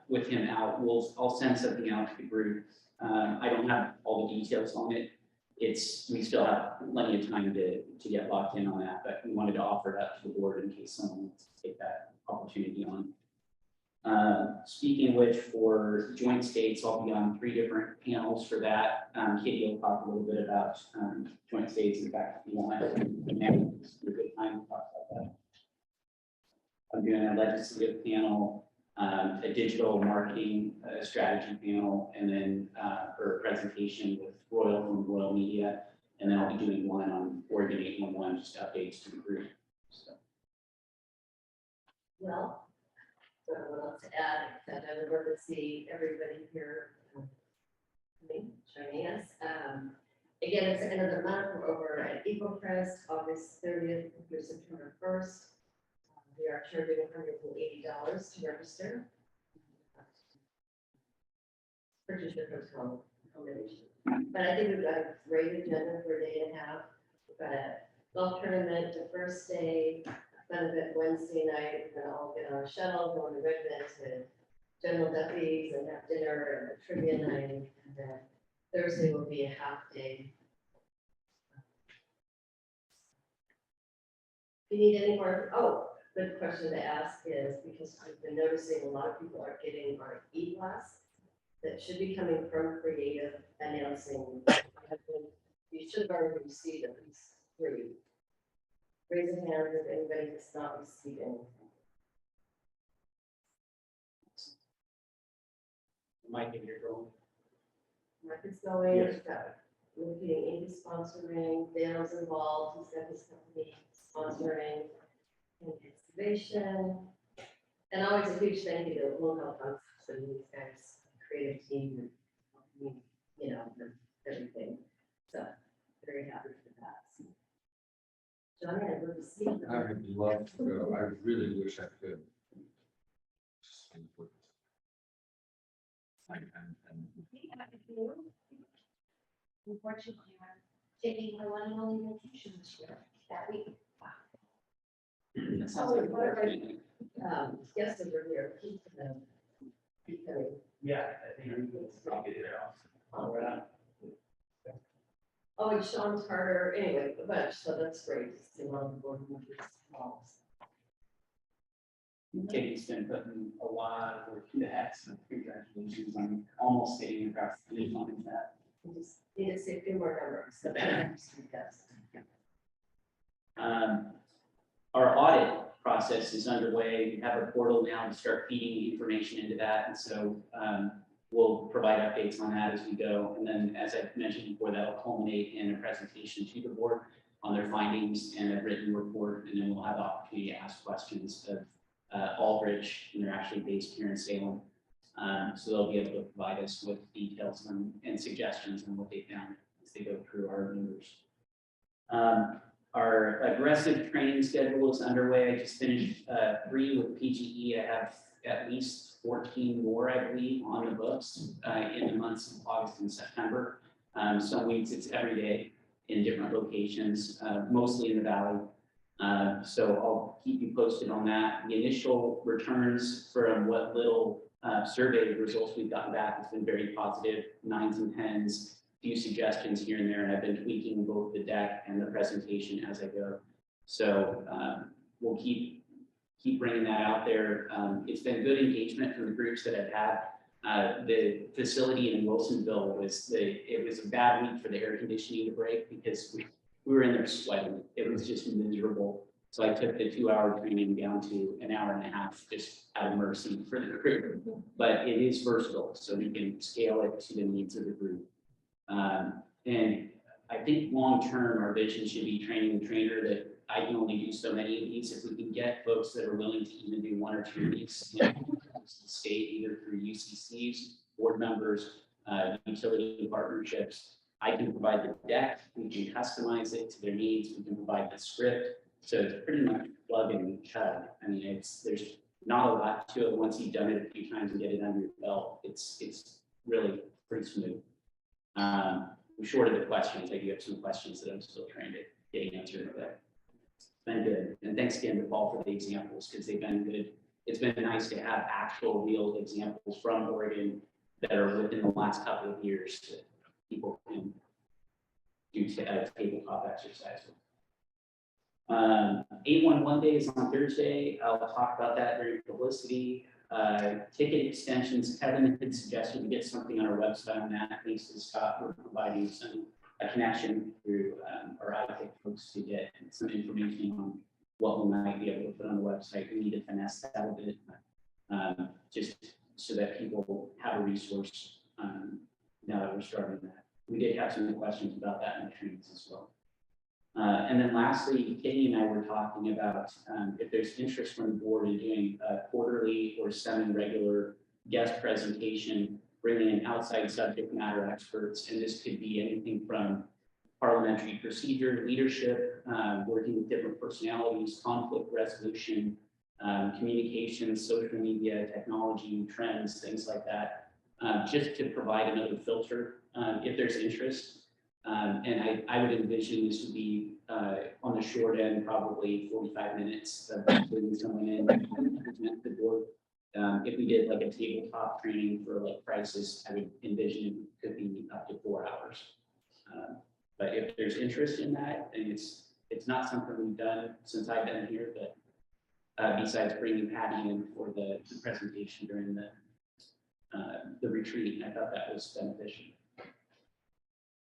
with him out, I'll send something out to the group. I don't have all the details on it. We still have plenty of time to get locked in on that, but we wanted to offer it up to the board in case someone wants to take that opportunity on. Speaking of which, for joint states, I'll be on 3 different panels for that. Kitty will talk a little bit about joint states. In fact, if you want, it's a good time to talk about that. I'm doing a legislative panel, a digital marketing strategy panel, and then for a presentation with Royal from Royal Media, and then I'll be doing one on Oregon 811, just updates to the group. So. Well, I don't know what else to add, except I would love to see everybody here joining us. Again, it's the end of the month. We're over at EcoFest, August 30th through September 1st. We are charging $180 to register. Purchase your hotel accommodation. But I think we've got a great agenda for a day and a half. We've got a golf tournament the first day, fun event Wednesday night. We're gonna all get on a shuttle, go to Redmond to General Duffy's and have dinner and a trivia night. And then Thursday will be a half day. If you need any more, good question to ask is, because I've been noticing a lot of people are getting our e-class that should be coming from Creative announcing. You should have already received at least 3. Raise a hand if anybody has not received anything. Mike, if you're going. Market's going, Yes. we've got, we're getting Indy sponsoring, Dale's involved, he's got his company sponsoring, and excavation. And always a huge thank you to local concepts and these guys, creative team, and, you know, and everything. So, very happy for that. John, I'd love to see you. I would love to go. I really wish I could. Unfortunately, I'm taking my one and only vacation this year, that week. That sounds like. Guests over here, keep them. Because, Yeah, I think I'll get it out. all right. Oh, and Sean Carter, anyway, a bunch, so that's great. to see one of the board members involved. Katie's been putting a lot of work into that, so congratulations on almost getting across the finish line with that. We just need to see a few more numbers. So that's yes. Our audit process is underway. We have a portal now to start feeding information into that, and so we'll provide updates on that as we go. And then, as I've mentioned before, that'll culminate in a presentation to the board on their findings and a written report, and then we'll have the opportunity to ask questions of Aldridge, and they're actually based here in Salem. So they'll be able to provide us with details and suggestions on what they found as they go through our numbers. Our aggressive training schedule is underway. I just finished 3 with PGE. I have at least 14 more, I believe, on the books in the months of August and September. Some weeks it's every day in different locations, mostly in the valley. So I'll keep you posted on that. The initial returns from what little survey results we've gotten back has been very positive, 9s and 10s, few suggestions here and there, and I've been tweaking both the deck and the presentation as I go. So we'll keep bringing that out there. It's been good engagement from the groups that I've had. The facility in Wilsonville it was a bad week for the air conditioning to break because we were in there sweating. It was just miserable. So I took the 2-hour training down to an hour and a half, just out of mercy for the group. But it is versatile, so we can scale it to the needs of the group. And I think long-term, our vision should be training the trainer that I can only do so many of these. If we can get folks that are willing to even do 1 or 2 of these, you know, state either through UCCs, board members, utility partnerships, I can provide the deck, we can customize it to their needs, we can provide the script. So it's pretty much plug and chug. I mean, there's not a lot to it. Once you've done it a few times and get it under your belt, it's really pretty smooth. Short of the questions, I do have some questions that I'm still trying to get answered, but it's been good. And thanks again to Paul for the examples, because they've been good. It's been nice to have actual real examples from Oregon that are within the last couple of years that people can do tabletop exercise with. 811 day is on Thursday. I'll talk about that during publicity. Ticket extensions, Kevin had suggested we get something on our website on that. Thanks to Scott for providing a connection through our ITIC folks to get some information on what we might be able to put on the website. We need to finesse that a bit, just so that people have a resource now that we're starting that. We did have some questions about that in the trainings as well. And then lastly, Katie and I were talking about if there's interest from the board in doing a quarterly or semi-regular guest presentation, bringing in outside subject matter experts. And this could be anything from parliamentary procedure, leadership, working with different personalities, conflict resolution, communications, social media, technology, trends, things like that, just to provide another filter if there's interest. And I would envision this would be on the short end, probably 45 minutes of bringing someone in and present the board. If we did like a tabletop training for like crisis, I would envision it could be up to 4 hours. But if there's interest in that, and it's not something we've done since I've been here, but besides bringing Patty in for the presentation during the retreat, and I thought that was beneficial.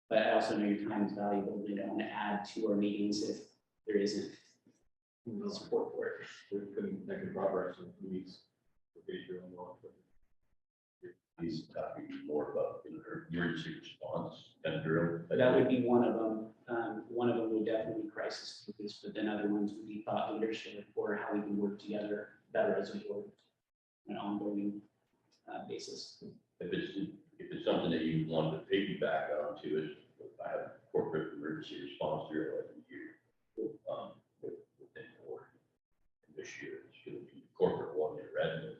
But I also know your time is valuable, you don't want to add to our meetings if there isn't support for it. We couldn't make progress in weeks. He's talking more about emergency response and drill. That would be one of them. One of them would definitely be crisis focused, but then other ones would be thought leadership or how we can work together better as a board on an ongoing basis. If it's something that you want to piggyback onto, is I have corporate emergency response drill every year. Within the board. And this year, it's going to be corporate one in Redmond.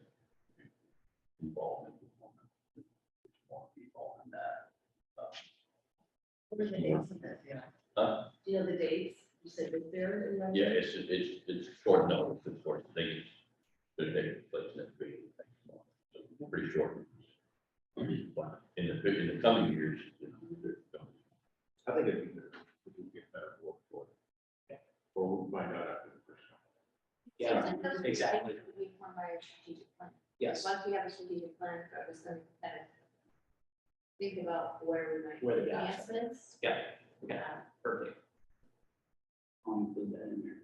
Involvement. More people on that. What are the dates of that? Yeah. Huh? Do you know the dates? You said it's there. in that? Yeah, it's short notice, it's short things. They're taking place next week. So pretty short. But in the coming years, you know, I think it'd be good if we get better for it. Or we'll find out after the first one. Yeah, And those are exactly. things that we form by our strategic plan. Yes, Once we have a strategic plan, for us to kind of think about where we might. Where the make gaps are. enhancements. yeah, perfect. I'll include that in there.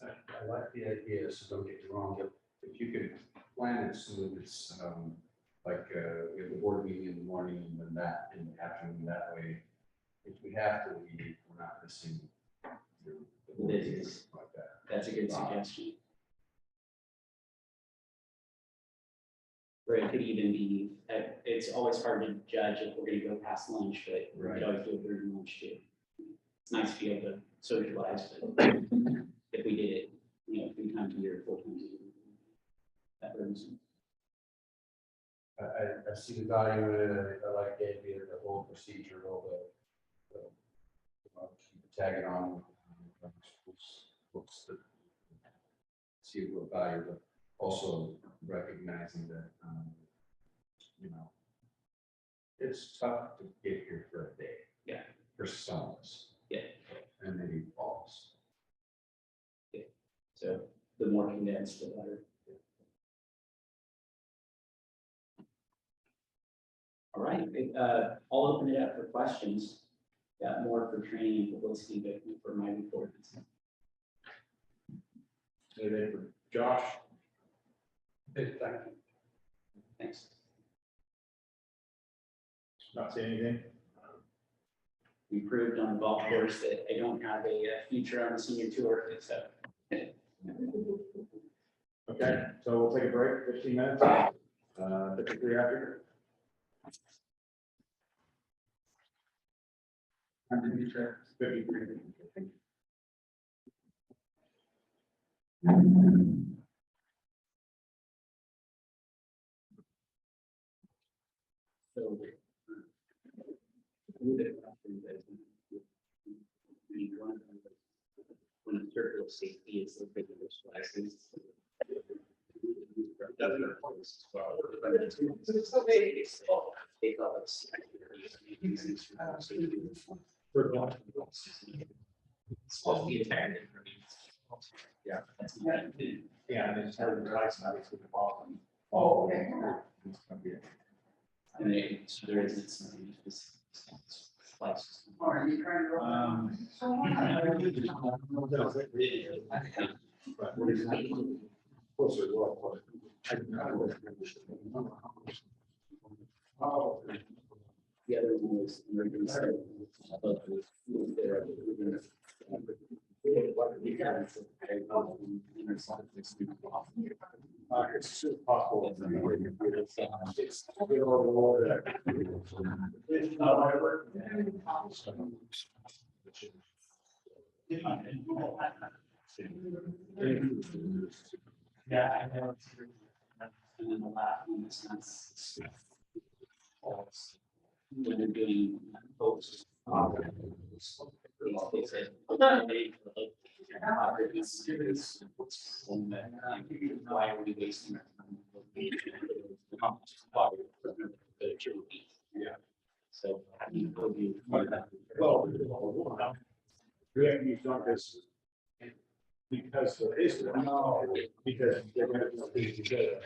I like the idea, so don't get me wrong, If you could plan it so that it's, like, we have the board meeting in the morning and then that in the afternoon, that way. If we have to leave, we're not missing the board meeting, Business. like that. That's a good suggestion. Or it could even be, it's always hard to judge if we're gonna go past lunch, but we Right. could always do it during lunch too. It's nice to be able to socialize, but if we did it, 3 times a year, 4 times a year. That brings. I see the value in it, I like the idea of the whole procedure, all keep tagging on. What's the. See what value, but also recognizing that, you know, it's tough to get here for a day. Yeah. For some of us. Yeah. And maybe falls. So the more condensed, the better. All right, I'll open it up for questions. Got more for training and publicity, but for my report. Anything for Josh? Thanks. Not saying anything? We proved on the golf course that I don't have a future on the senior tour, so. Okay, so we'll take a break, 15 minutes. 53 after. I'm going to be sure. 53. So. When the circle of safety is the biggest license. Take all this. It's supposed to be attended for me. Yeah. That's not. Yeah, and it's hard to relax now with the ball. Oh, okay. And they, so there isn't some slices. Are you trying to? The other one was. It's possible. Yeah, I know. And then the last one is that's. When they're doing posts. They said. Why are we wasting our time? Yeah. So how do you go do? Well, we have to use this Because there is one, because they're gonna be together.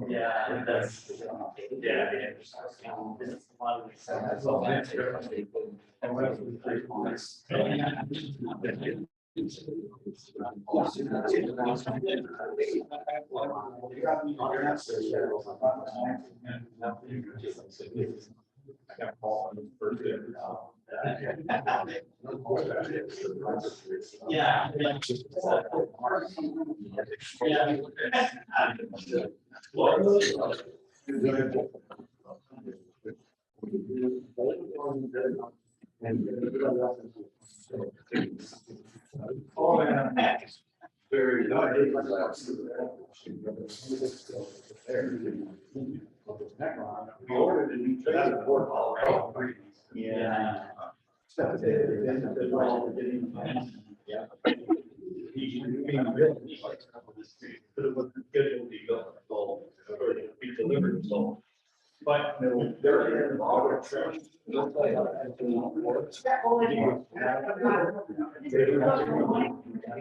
Yeah, that's, yeah. I got a call on the first day. Yeah. Very Yeah. But they're in the auto trash.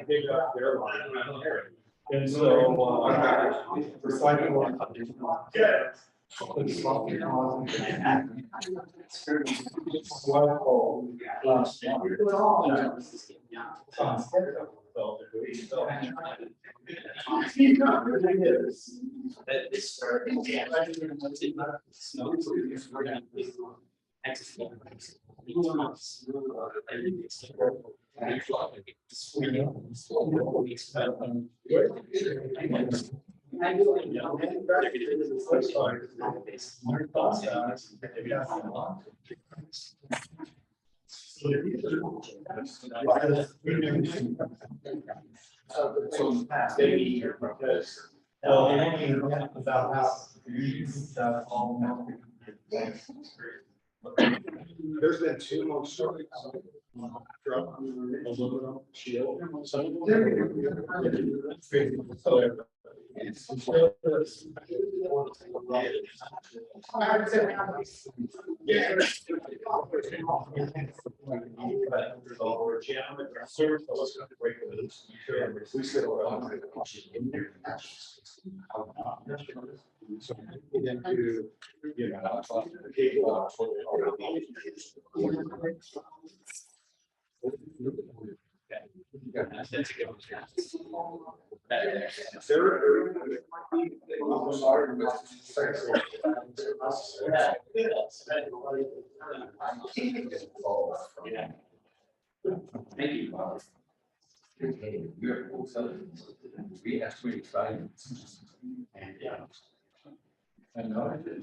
Dig up their line, I don't hear it. And so, yeah. There's been two more stories. Drop aluminum shield. Thank you. We have to be excited. And, yeah. I know. I did.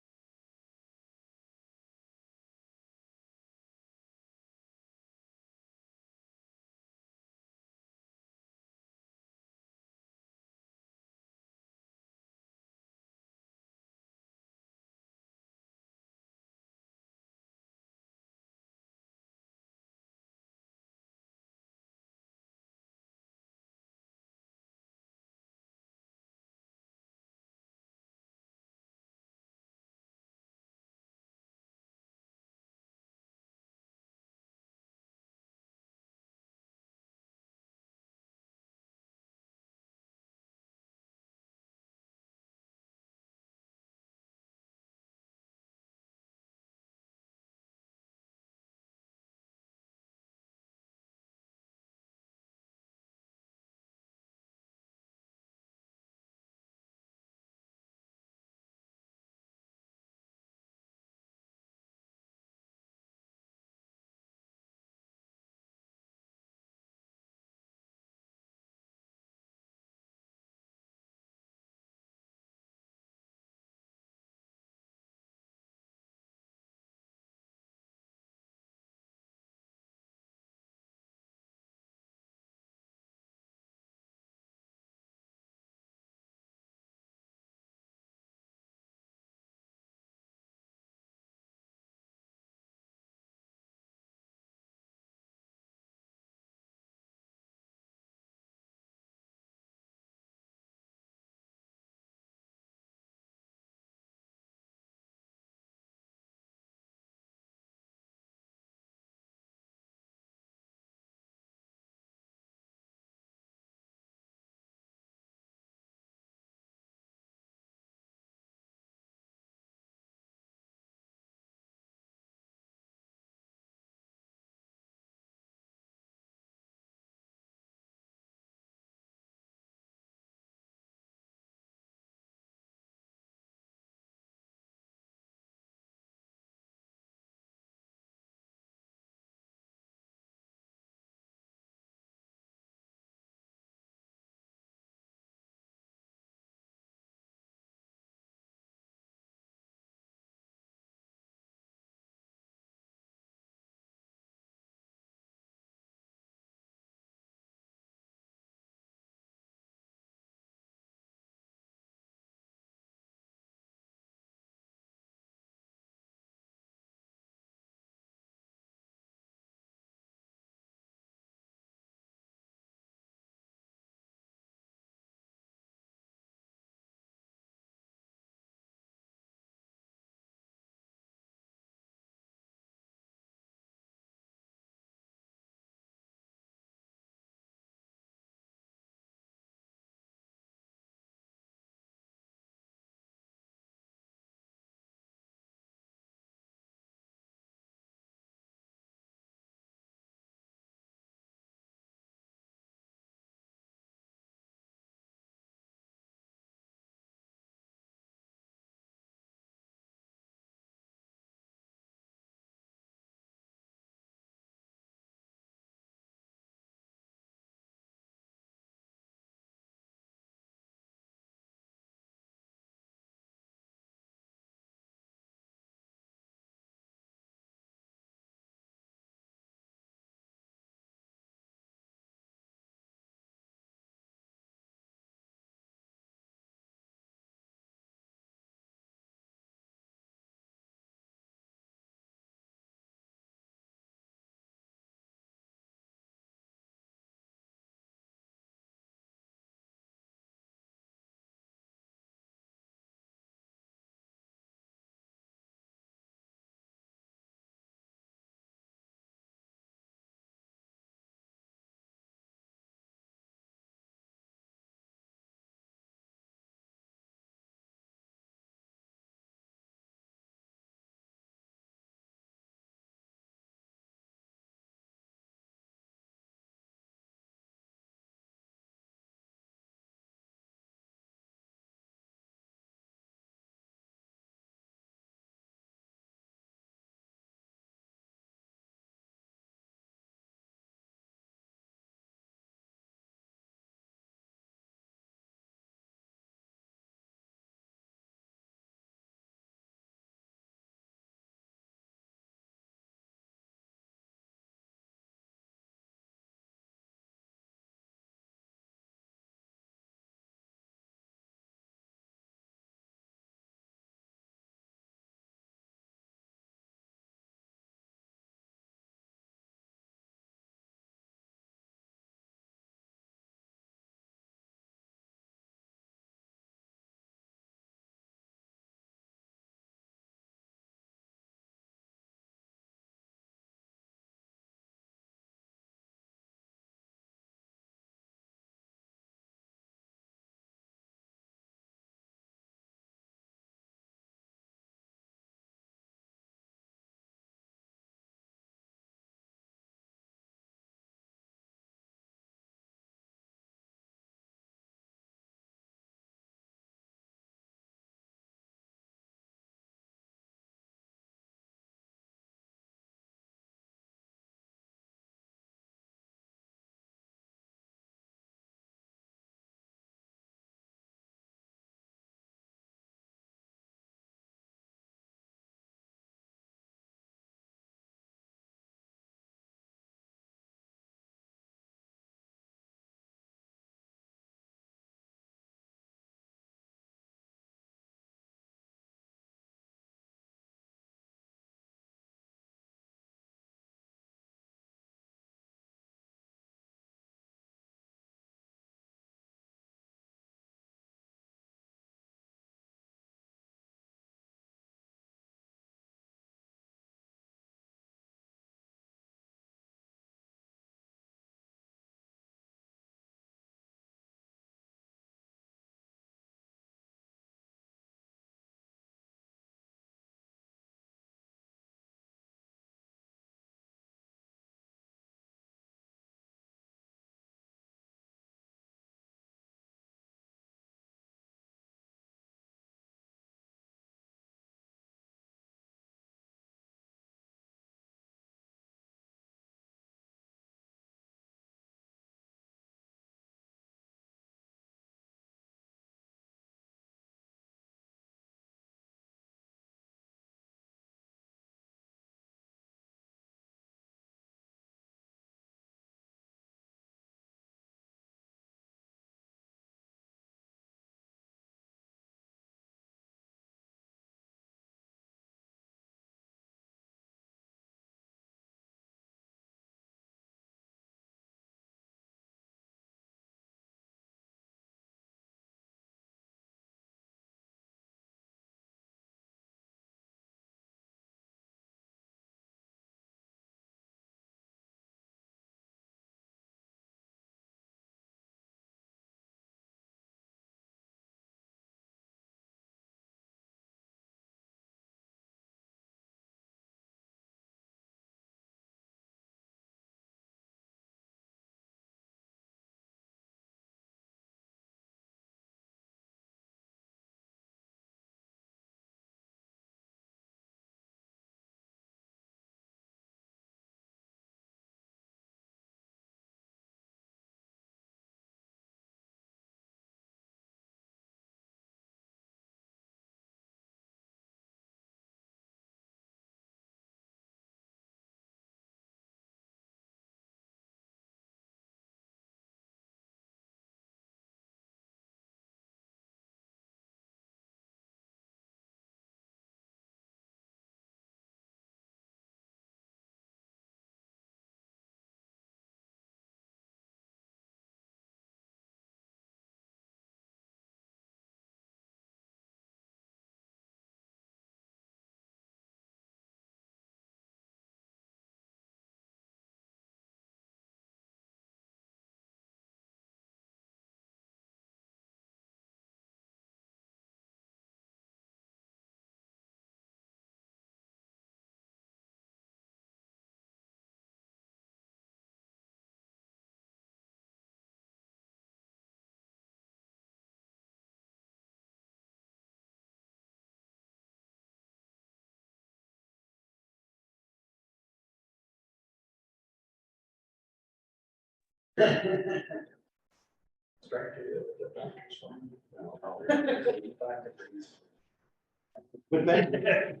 But then,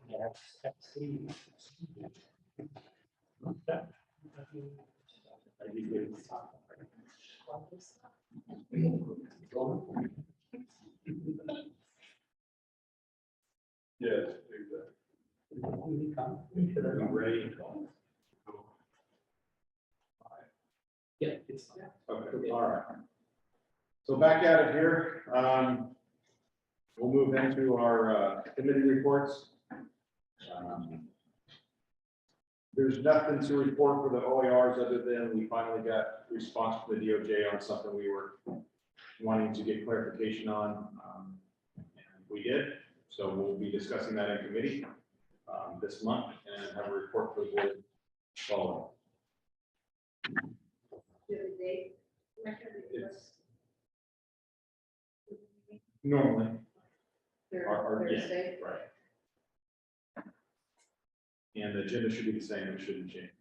yes, Yeah, it's. okay, all right. So back at it here, we'll move into our committee reports. There's nothing to report for the OERs other than we finally got response from the DOJ on something we were wanting to get clarification on. And we did, so we'll be discussing that in committee this month and have a report for the board following. Normally, yeah, Thursday. right. And the agenda should be the same, it shouldn't change.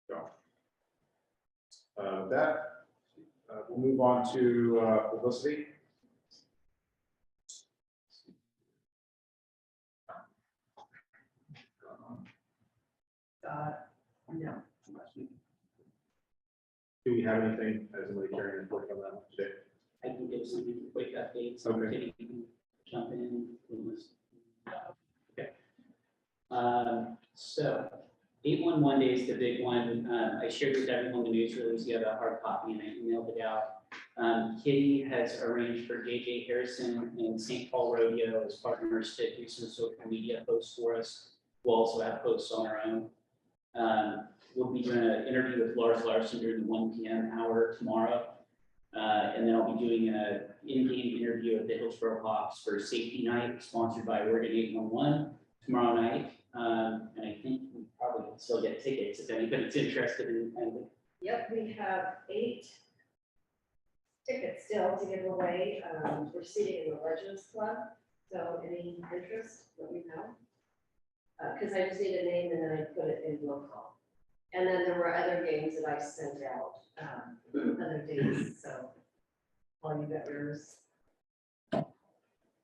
So. That, we'll move on to publicity. No. Do we have anything, as somebody carrying a report on that today? I can give some quick updates. Okay. Kitty can jump in. Okay. So 811 day is the big one. I shared with everyone the news release. You have a hard copy and I emailed it out. Kitty has arranged for JJ Harrison and St. Paul Rodeo as partners to do some social media posts for us. We'll also have posts on our own. We'll be doing an interview with Lars Larson during the 1 p.m. hour tomorrow. And then I'll be doing an in-game interview at the Hillsborough Hawks for Safety Night, sponsored by Oregon 811 tomorrow night. And I think we probably can still get tickets if anybody's interested in. Yep, we have 8 tickets still to give away. We're seating in the Legends Club, so any interest, let me know. Because I just need a name and then I put it in roll call. And then there were other games that I sent out, other days, so all you got yours.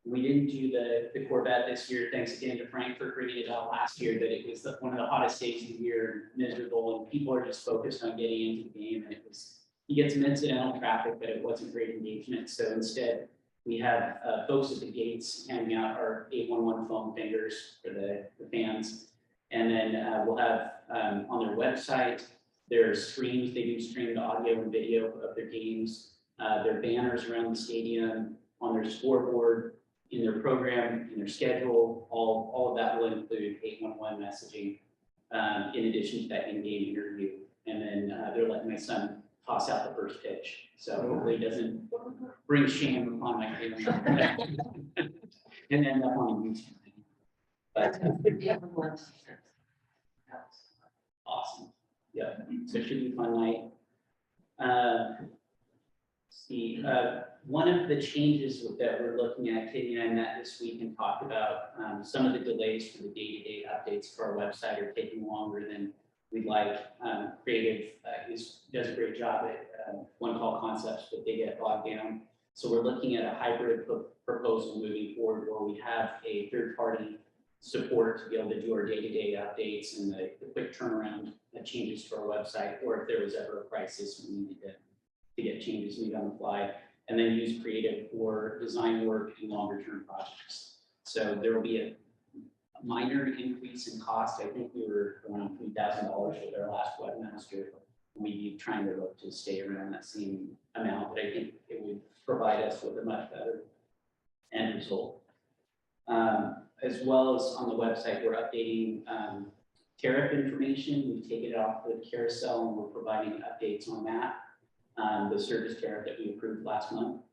We didn't do the Corvette this year, thanks again to Frank for bringing it out last year, that it was one of the hottest days of the year, miserable, and people are just focused on getting into the game, and you get some incidental traffic, but it wasn't great engagement, so instead, we have folks at the gates handing out our 811 foam fingers for the fans, and then we'll have on their website, their streams, they do streamed audio and video of their games, their banners around the stadium, on their scoreboard, in their program, in their schedule, all of that will include 811 messaging, in addition to that in-game interview. And then they're letting my son toss out the first pitch. So hopefully it doesn't bring shame upon my family. And end up on YouTube. But awesome. Yeah, so it should be a fun night. See, one of the changes that we're looking at, Kitty and I met this week and talked about some of the delays for the day-to-day updates for our website are taking longer than we'd like. Creative does a great job at One Call Concepts, but they get bogged down. So we're looking at a hybrid proposal moving forward where we have a third-party support to be able to do our day-to-day updates and the quick turnaround changes to our website, or if there was ever a crisis, we needed to get changes made on the fly, and then use Creative for design work and longer term projects. So there will be a minor increase in cost. I think we were around $3,000 with our last webmaster. We'd be trying to look to stay around that same amount, but I think it would provide us with a much better end result. As well as on the website, we're updating tariff information. We've taken it off the carousel and we're providing updates on that. The service tariff that we approved last month.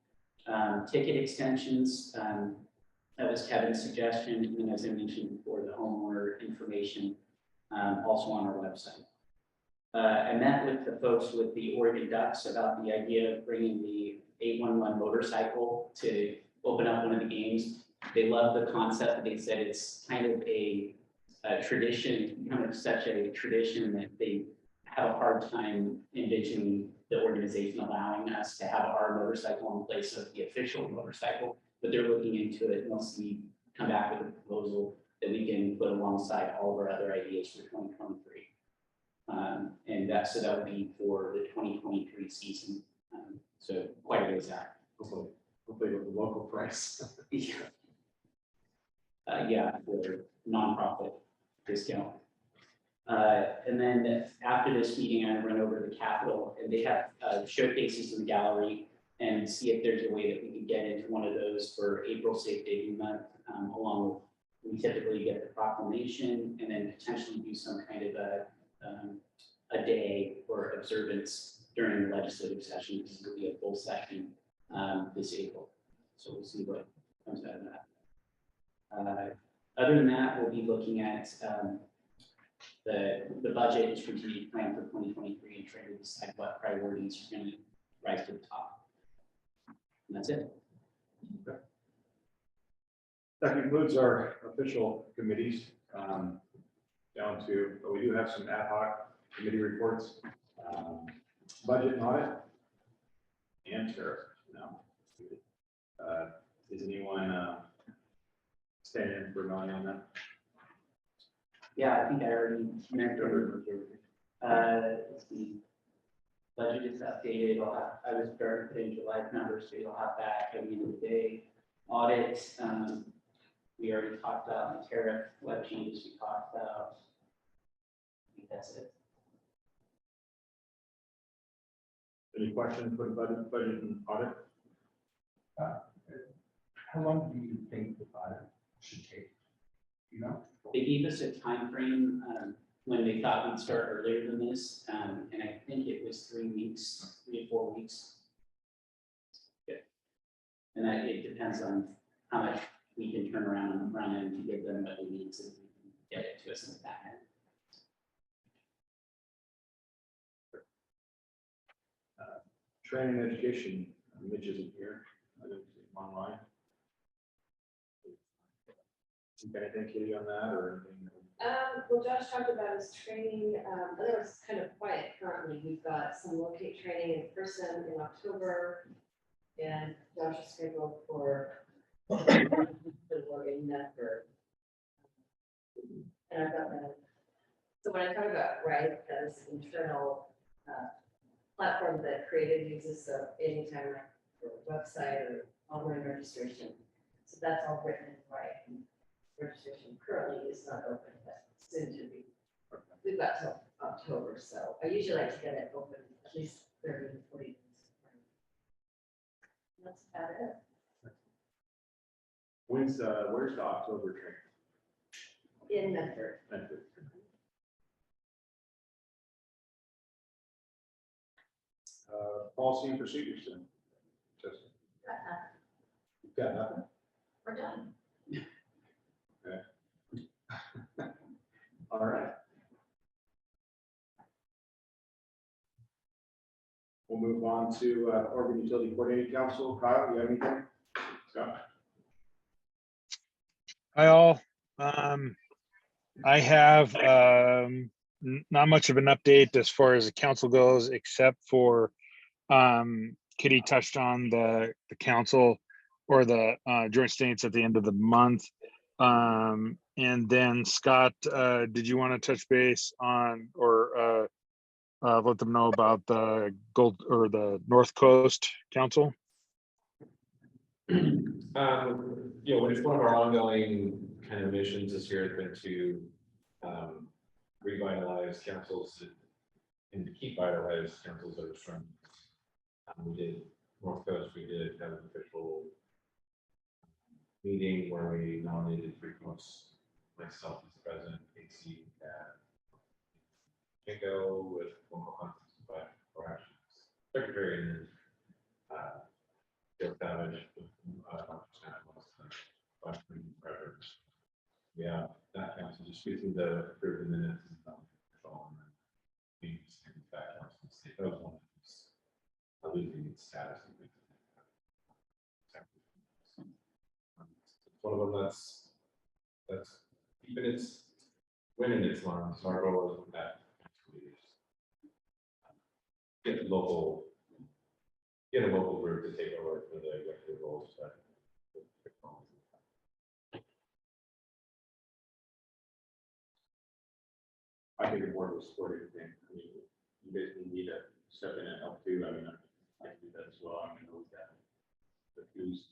Ticket extensions, that was Kevin's suggestion, and as I mentioned before, the homeowner information also on our website. I met with the folks with the Oregon Ducks about the idea of bringing the 811 motorcycle to open up one of the games. They love the concept. They said it's kind of a tradition, kind of such a tradition that they have a hard time envisioning the organization allowing us to have our motorcycle in place of the official motorcycle, but they're looking into it, and they'll see, come back with a proposal that we can put alongside all of our other ideas for 2023. And so that would be for the 2023 season. So quite a ways out. Hopefully with the local price. Yeah. Yeah, for nonprofit discount. And then after this meeting, I run over to the Capitol, and they have showcases in the gallery, and see if there's a way that we can get into one of those for April Safe Digging Month, along with, we typically get the proclamation, and then potentially do some kind of a day for observance during the legislative session, because it will be a full session this April. So we'll see what comes out of that. Other than that, we'll be looking at the budget and strategic plan for 2023 and trying to decide what priorities are going to rise to the top. And that's it. Okay. That concludes our official committees. Down to, but we do have some ad hoc committee reports, budget and audit, and tariff. No. Is anyone standing in for Melanie on that? Yeah, I think I already mentioned. Let's see. Budget is updated. I was starting to put in July's numbers, so you'll have that at the end of the day. Audit, we already talked about the tariff, what changes we talked about. I think that's it. Any questions for the budget and audit? How long do you think the audit should take? You know? They gave us a time frame when they thought we'd start earlier than this, and I think it was 3 weeks, 3 to 4 weeks. Yeah. And that it depends on how much we can turn around on the front end to give them what they need to get it to us in the back end. Training and education, Mitch isn't here. I didn't see him online. Anything, Katie, on that or anything? Well, Josh talked about his training, I know it's kind of quiet currently. We've got some locate training in person in October. And Josh is scheduled for the Oregon network. And I've got that. So when I talk about, right, as internal platform that Creative uses, so anytime for website or online registration. So that's all written in writing. Registration currently is not open, but soon to be. We've got till October, so I usually like to get it open at least 30 to 40 days. That's about it. Where's the October training? In Medford. Medford. Policy and procedures then. Justin. You've got nothing? We're done. All right. We'll move on to Oregon Utility Coordinating Council. Kyle, you have anything? Scott? Hi all. I have not much of an update as far as the council goes, except for Kitty touched on the council or the joint states at the end of the month. And then Scott, did you want to touch base on or let them know about the Gold or the North Coast Council? You know, just one of our ongoing kind of missions this year has been to revitalize councils and to keep vitalized councils that are strong. We did North Coast, we did have an official meeting where we nominated 3 folks, myself as president, AC, Jinko with local conference, but secretary, and then Joe Savage with yeah, that council just using the approved minutes and being that council state that was one of losing its status. One of them that's keeping its winning its line. So our goal is with that. get a local group to take over for the executive roles. I think the board will support everything. I mean, you basically need to step in and help too. I mean, I can do that as well. I mean, with that. But who's,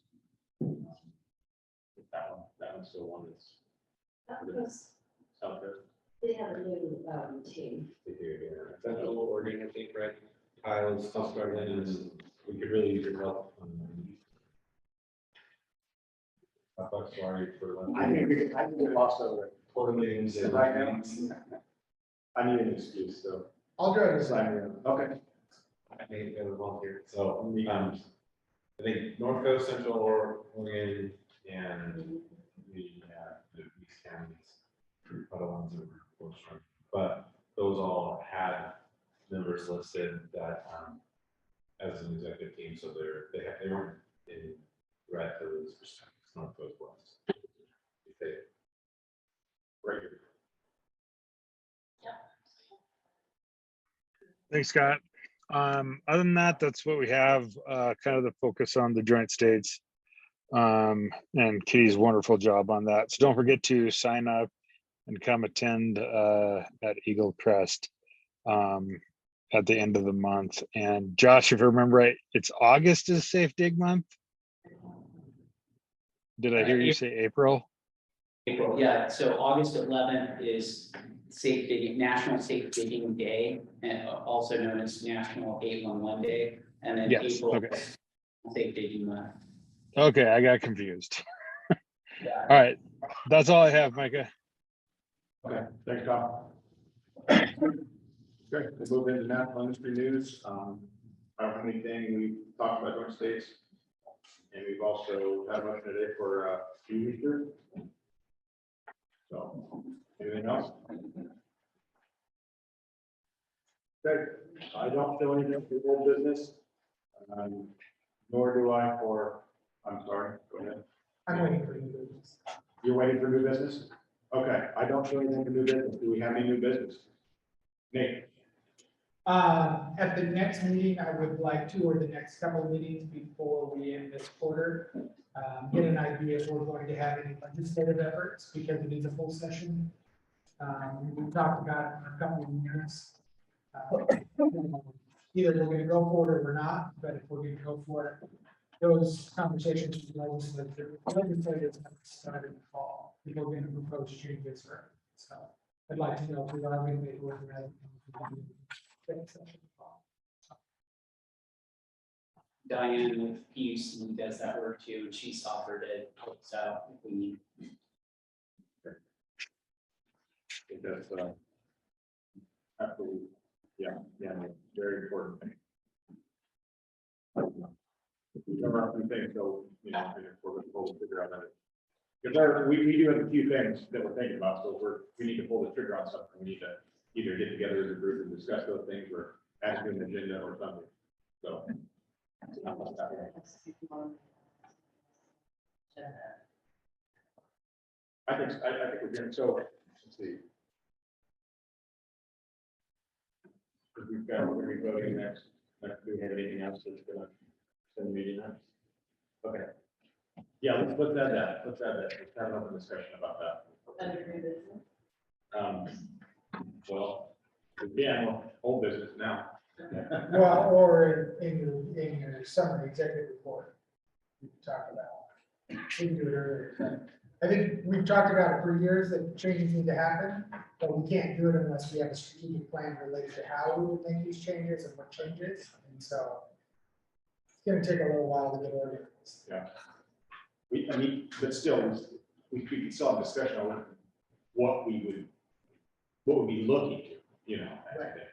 that one's still one that's That was, out there. they have a new team. They do, yeah. That's a little organ, I think, right? Kyle's still struggling, and we could really use your help. Sorry for. I think we can get lost over it. Quarter meetings. Right now. I need an excuse, so. I'll drive this. Sign me up. Okay. I think it was volunteer. So, I think North Coast, Central Oregon, and the East counties are the ones that were short. But those all had members listed that as an executive team, so they weren't in red for those percentages. North Coast was. Right. Thanks, Scott. Other than that, that's what we have, kind of the focus on the joint states. And Kitty's wonderful job on that. So don't forget to sign up and come attend at Eagle Crest at the end of the month. And Josh, if I remember right, it's August is Safe Dig Month. Did I hear you say April? April, yeah, so August 11th is Safe Digging, National Safe Digging Day, and also known as National 811 Day, and then Yes, April okay. is Safe Digging Month. Okay, I got confused. Yeah. All right, that's all I have, Micah. Okay, thanks, Tom. Great, let's move into national industry news. Anything we talked about joint states. And we've also had a motion today for future. So, anything else? Okay, I don't feel anything for old business. Nor do I for, I'm sorry, go ahead. I'm waiting for you. You're waiting for new business? Okay, I don't feel anything for new business. Do we have any new business? Nate? At the next meeting, I would like to, or the next couple of meetings before we end this quarter, get an idea if we're going to have any legislative efforts, because it is a full session. We talked about it for a couple of years. Either we're gonna go for it or we're not, but if we're gonna go for it, those conversations with the legislators have started in the fall. People are gonna propose changes for it. So I'd like to know if we are going to make it work. Diane with PUC does that work too, and she's offered it, so if we need. That's absolutely, yeah, very important thing. There are a few things, so, you know, we'll figure out that. Because we do have a few things that we're thinking about, so we need to pull the trigger on something. We need to either get together as a group and discuss those things, or ask an agenda or something, so. I think we're getting, so, let's see. We've got, we're gonna be voting next, do we have anything else that's gonna send the meeting next? Okay. Yeah, let's add that, let's have an open discussion about that. Well, again, old business now. Well, or in your summary executive report, we can talk about. We can do it earlier. I think we've talked about it for years that changes need to happen, but we can't do it unless we have a strategic plan related to how we would make these changes and what changes. And so it's going to take a little while to get organized. Yeah. I mean, but still, we could still have discussion on what we would be looking to, you know. Right.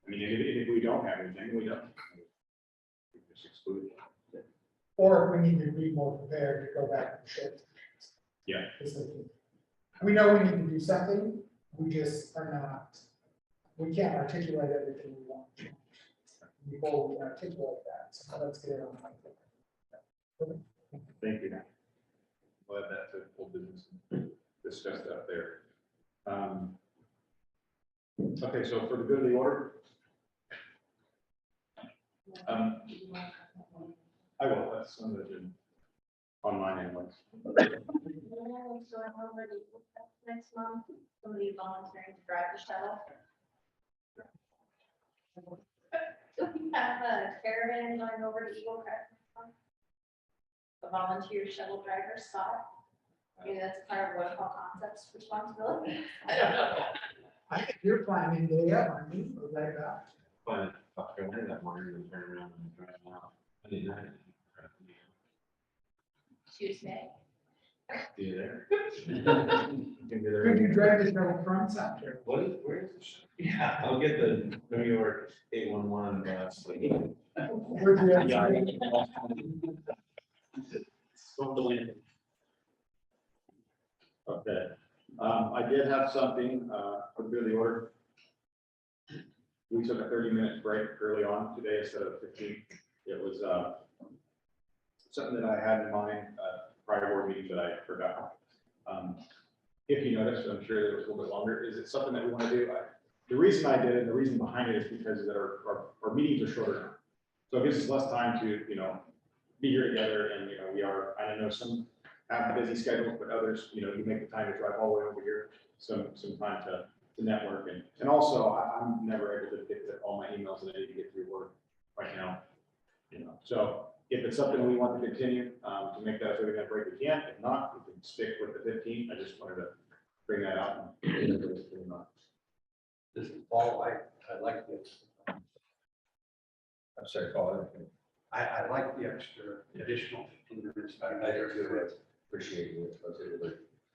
I mean, if we don't have anything, we don't. We just exclude it. Or if we need to be more prepared to go back and shift. Yeah. We know we need to do something, we just are not, we can't articulate everything we want. Before we articulate that, so let's get it on. Thank you. We'll add that to full business, discuss that there. Okay, so for the good of the order, I will, that's on the agenda. On mine anyways. So I'm already next month, somebody volunteering to drive the shuttle. So we have a caravan going over to Eagle Crest. next month. A volunteer shuttle driver spot. Maybe that's part of what all concepts responsibility. I don't know. I think you're planning day up, I mean, or like that. But I went that morning and turned around and drive out. I didn't know. Tuesday. See you there. Could you drive the shuttle from South Carolina? What is, where is the show? Yeah, I'll get the New York 811 bus. Where's the other side? Okay, I did have something, for good of the order. We took a 30-minute break early on today instead of 15. It was, something that I had in mind, prior board meeting that I forgot. If you noticed, I'm sure it was a little bit longer, is it something that we want to do? The reason I did it, and the reason behind it is because that our meetings are shorter now. So it gives us less time to, be here together and, I know some have busy schedules, but others, you make the time to drive all the way over here, some time to network. And also I'm never able to get to all my emails that I need to get through work right now, so if it's something we want to continue, to make that a 30-minute break, we can. If not, we can stick with the 15. I just wanted to bring that out. This is Paul, I like this. I'm sorry, Paul. I like the extra additional 15 minutes. I do appreciate you.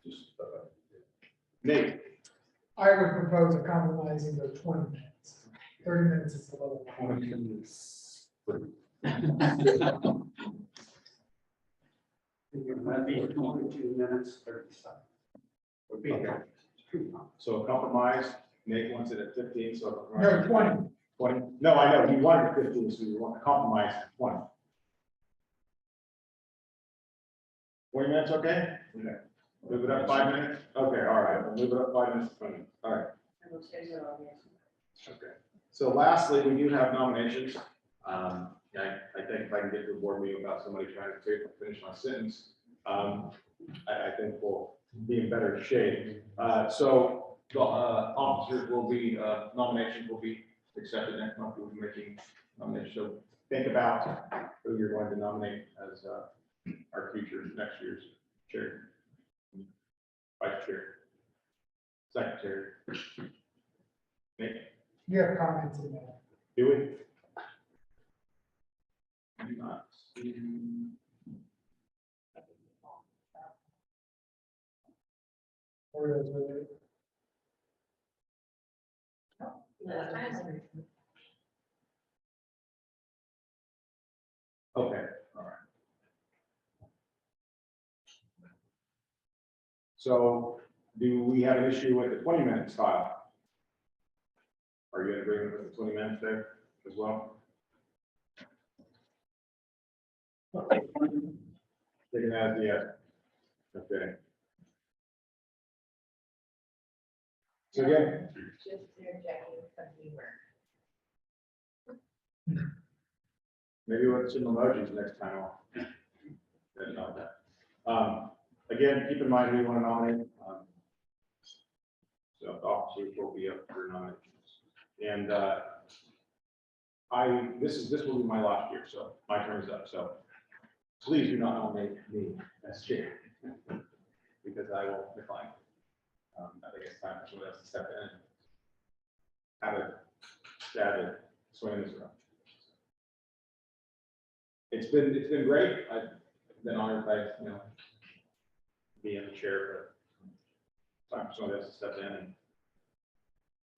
Just, Nate, I would propose a compromise and go 20 minutes. 30 minutes is a little long. That'd be 22 minutes, 30 seconds. Would be okay. so a compromise, Nate wants it at 15, so. No, 20. 20? No, I know, he wanted 15, so we want to compromise 20. 20 minutes, okay? Okay. Move it up 5 minutes? Okay, all right, we'll move it up 5 minutes to 20, all right. Okay, so lastly, we do have nominations. I think if I can get to the board meeting without somebody trying to finish my sentence, I think we'll be in better shape. So the officers will be, nominations will be accepted next month. We'll be making nominations. So think about who you're going to nominate as our future next year's chair, vice chair, secretary. Nate, You have comments in that. do we? Do not see. Or does it? Okay, all right. So do we have an issue with the 20-minute style? Are you in agreement with the 20 minutes there as well? Taking that as the yes. Okay. So again, Just interjecting some humor. maybe with some emojis next time. Didn't know that. Again, keep in mind who you want to nominate. So the officers will be up for nominations. And this will be my last year, so my term is up. So please do not nominate me as chair because I will decline. I think it's time for someone else to step in and have a stab at swinging this around. It's been great. I've been honored by, being the chair, but time for someone else to step in and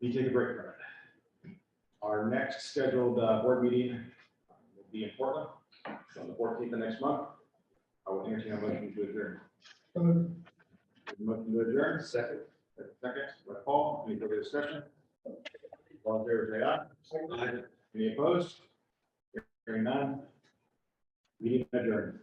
we take a break from it. Our next scheduled board meeting will be in Portland on the 14th of next month. I will entertain a motion to adjourn. Motion to adjourn. Second. Second, by Paul. Any further discussion? All in favor, say aye. Aye. Any opposed? Hearing none. Meeting adjourned.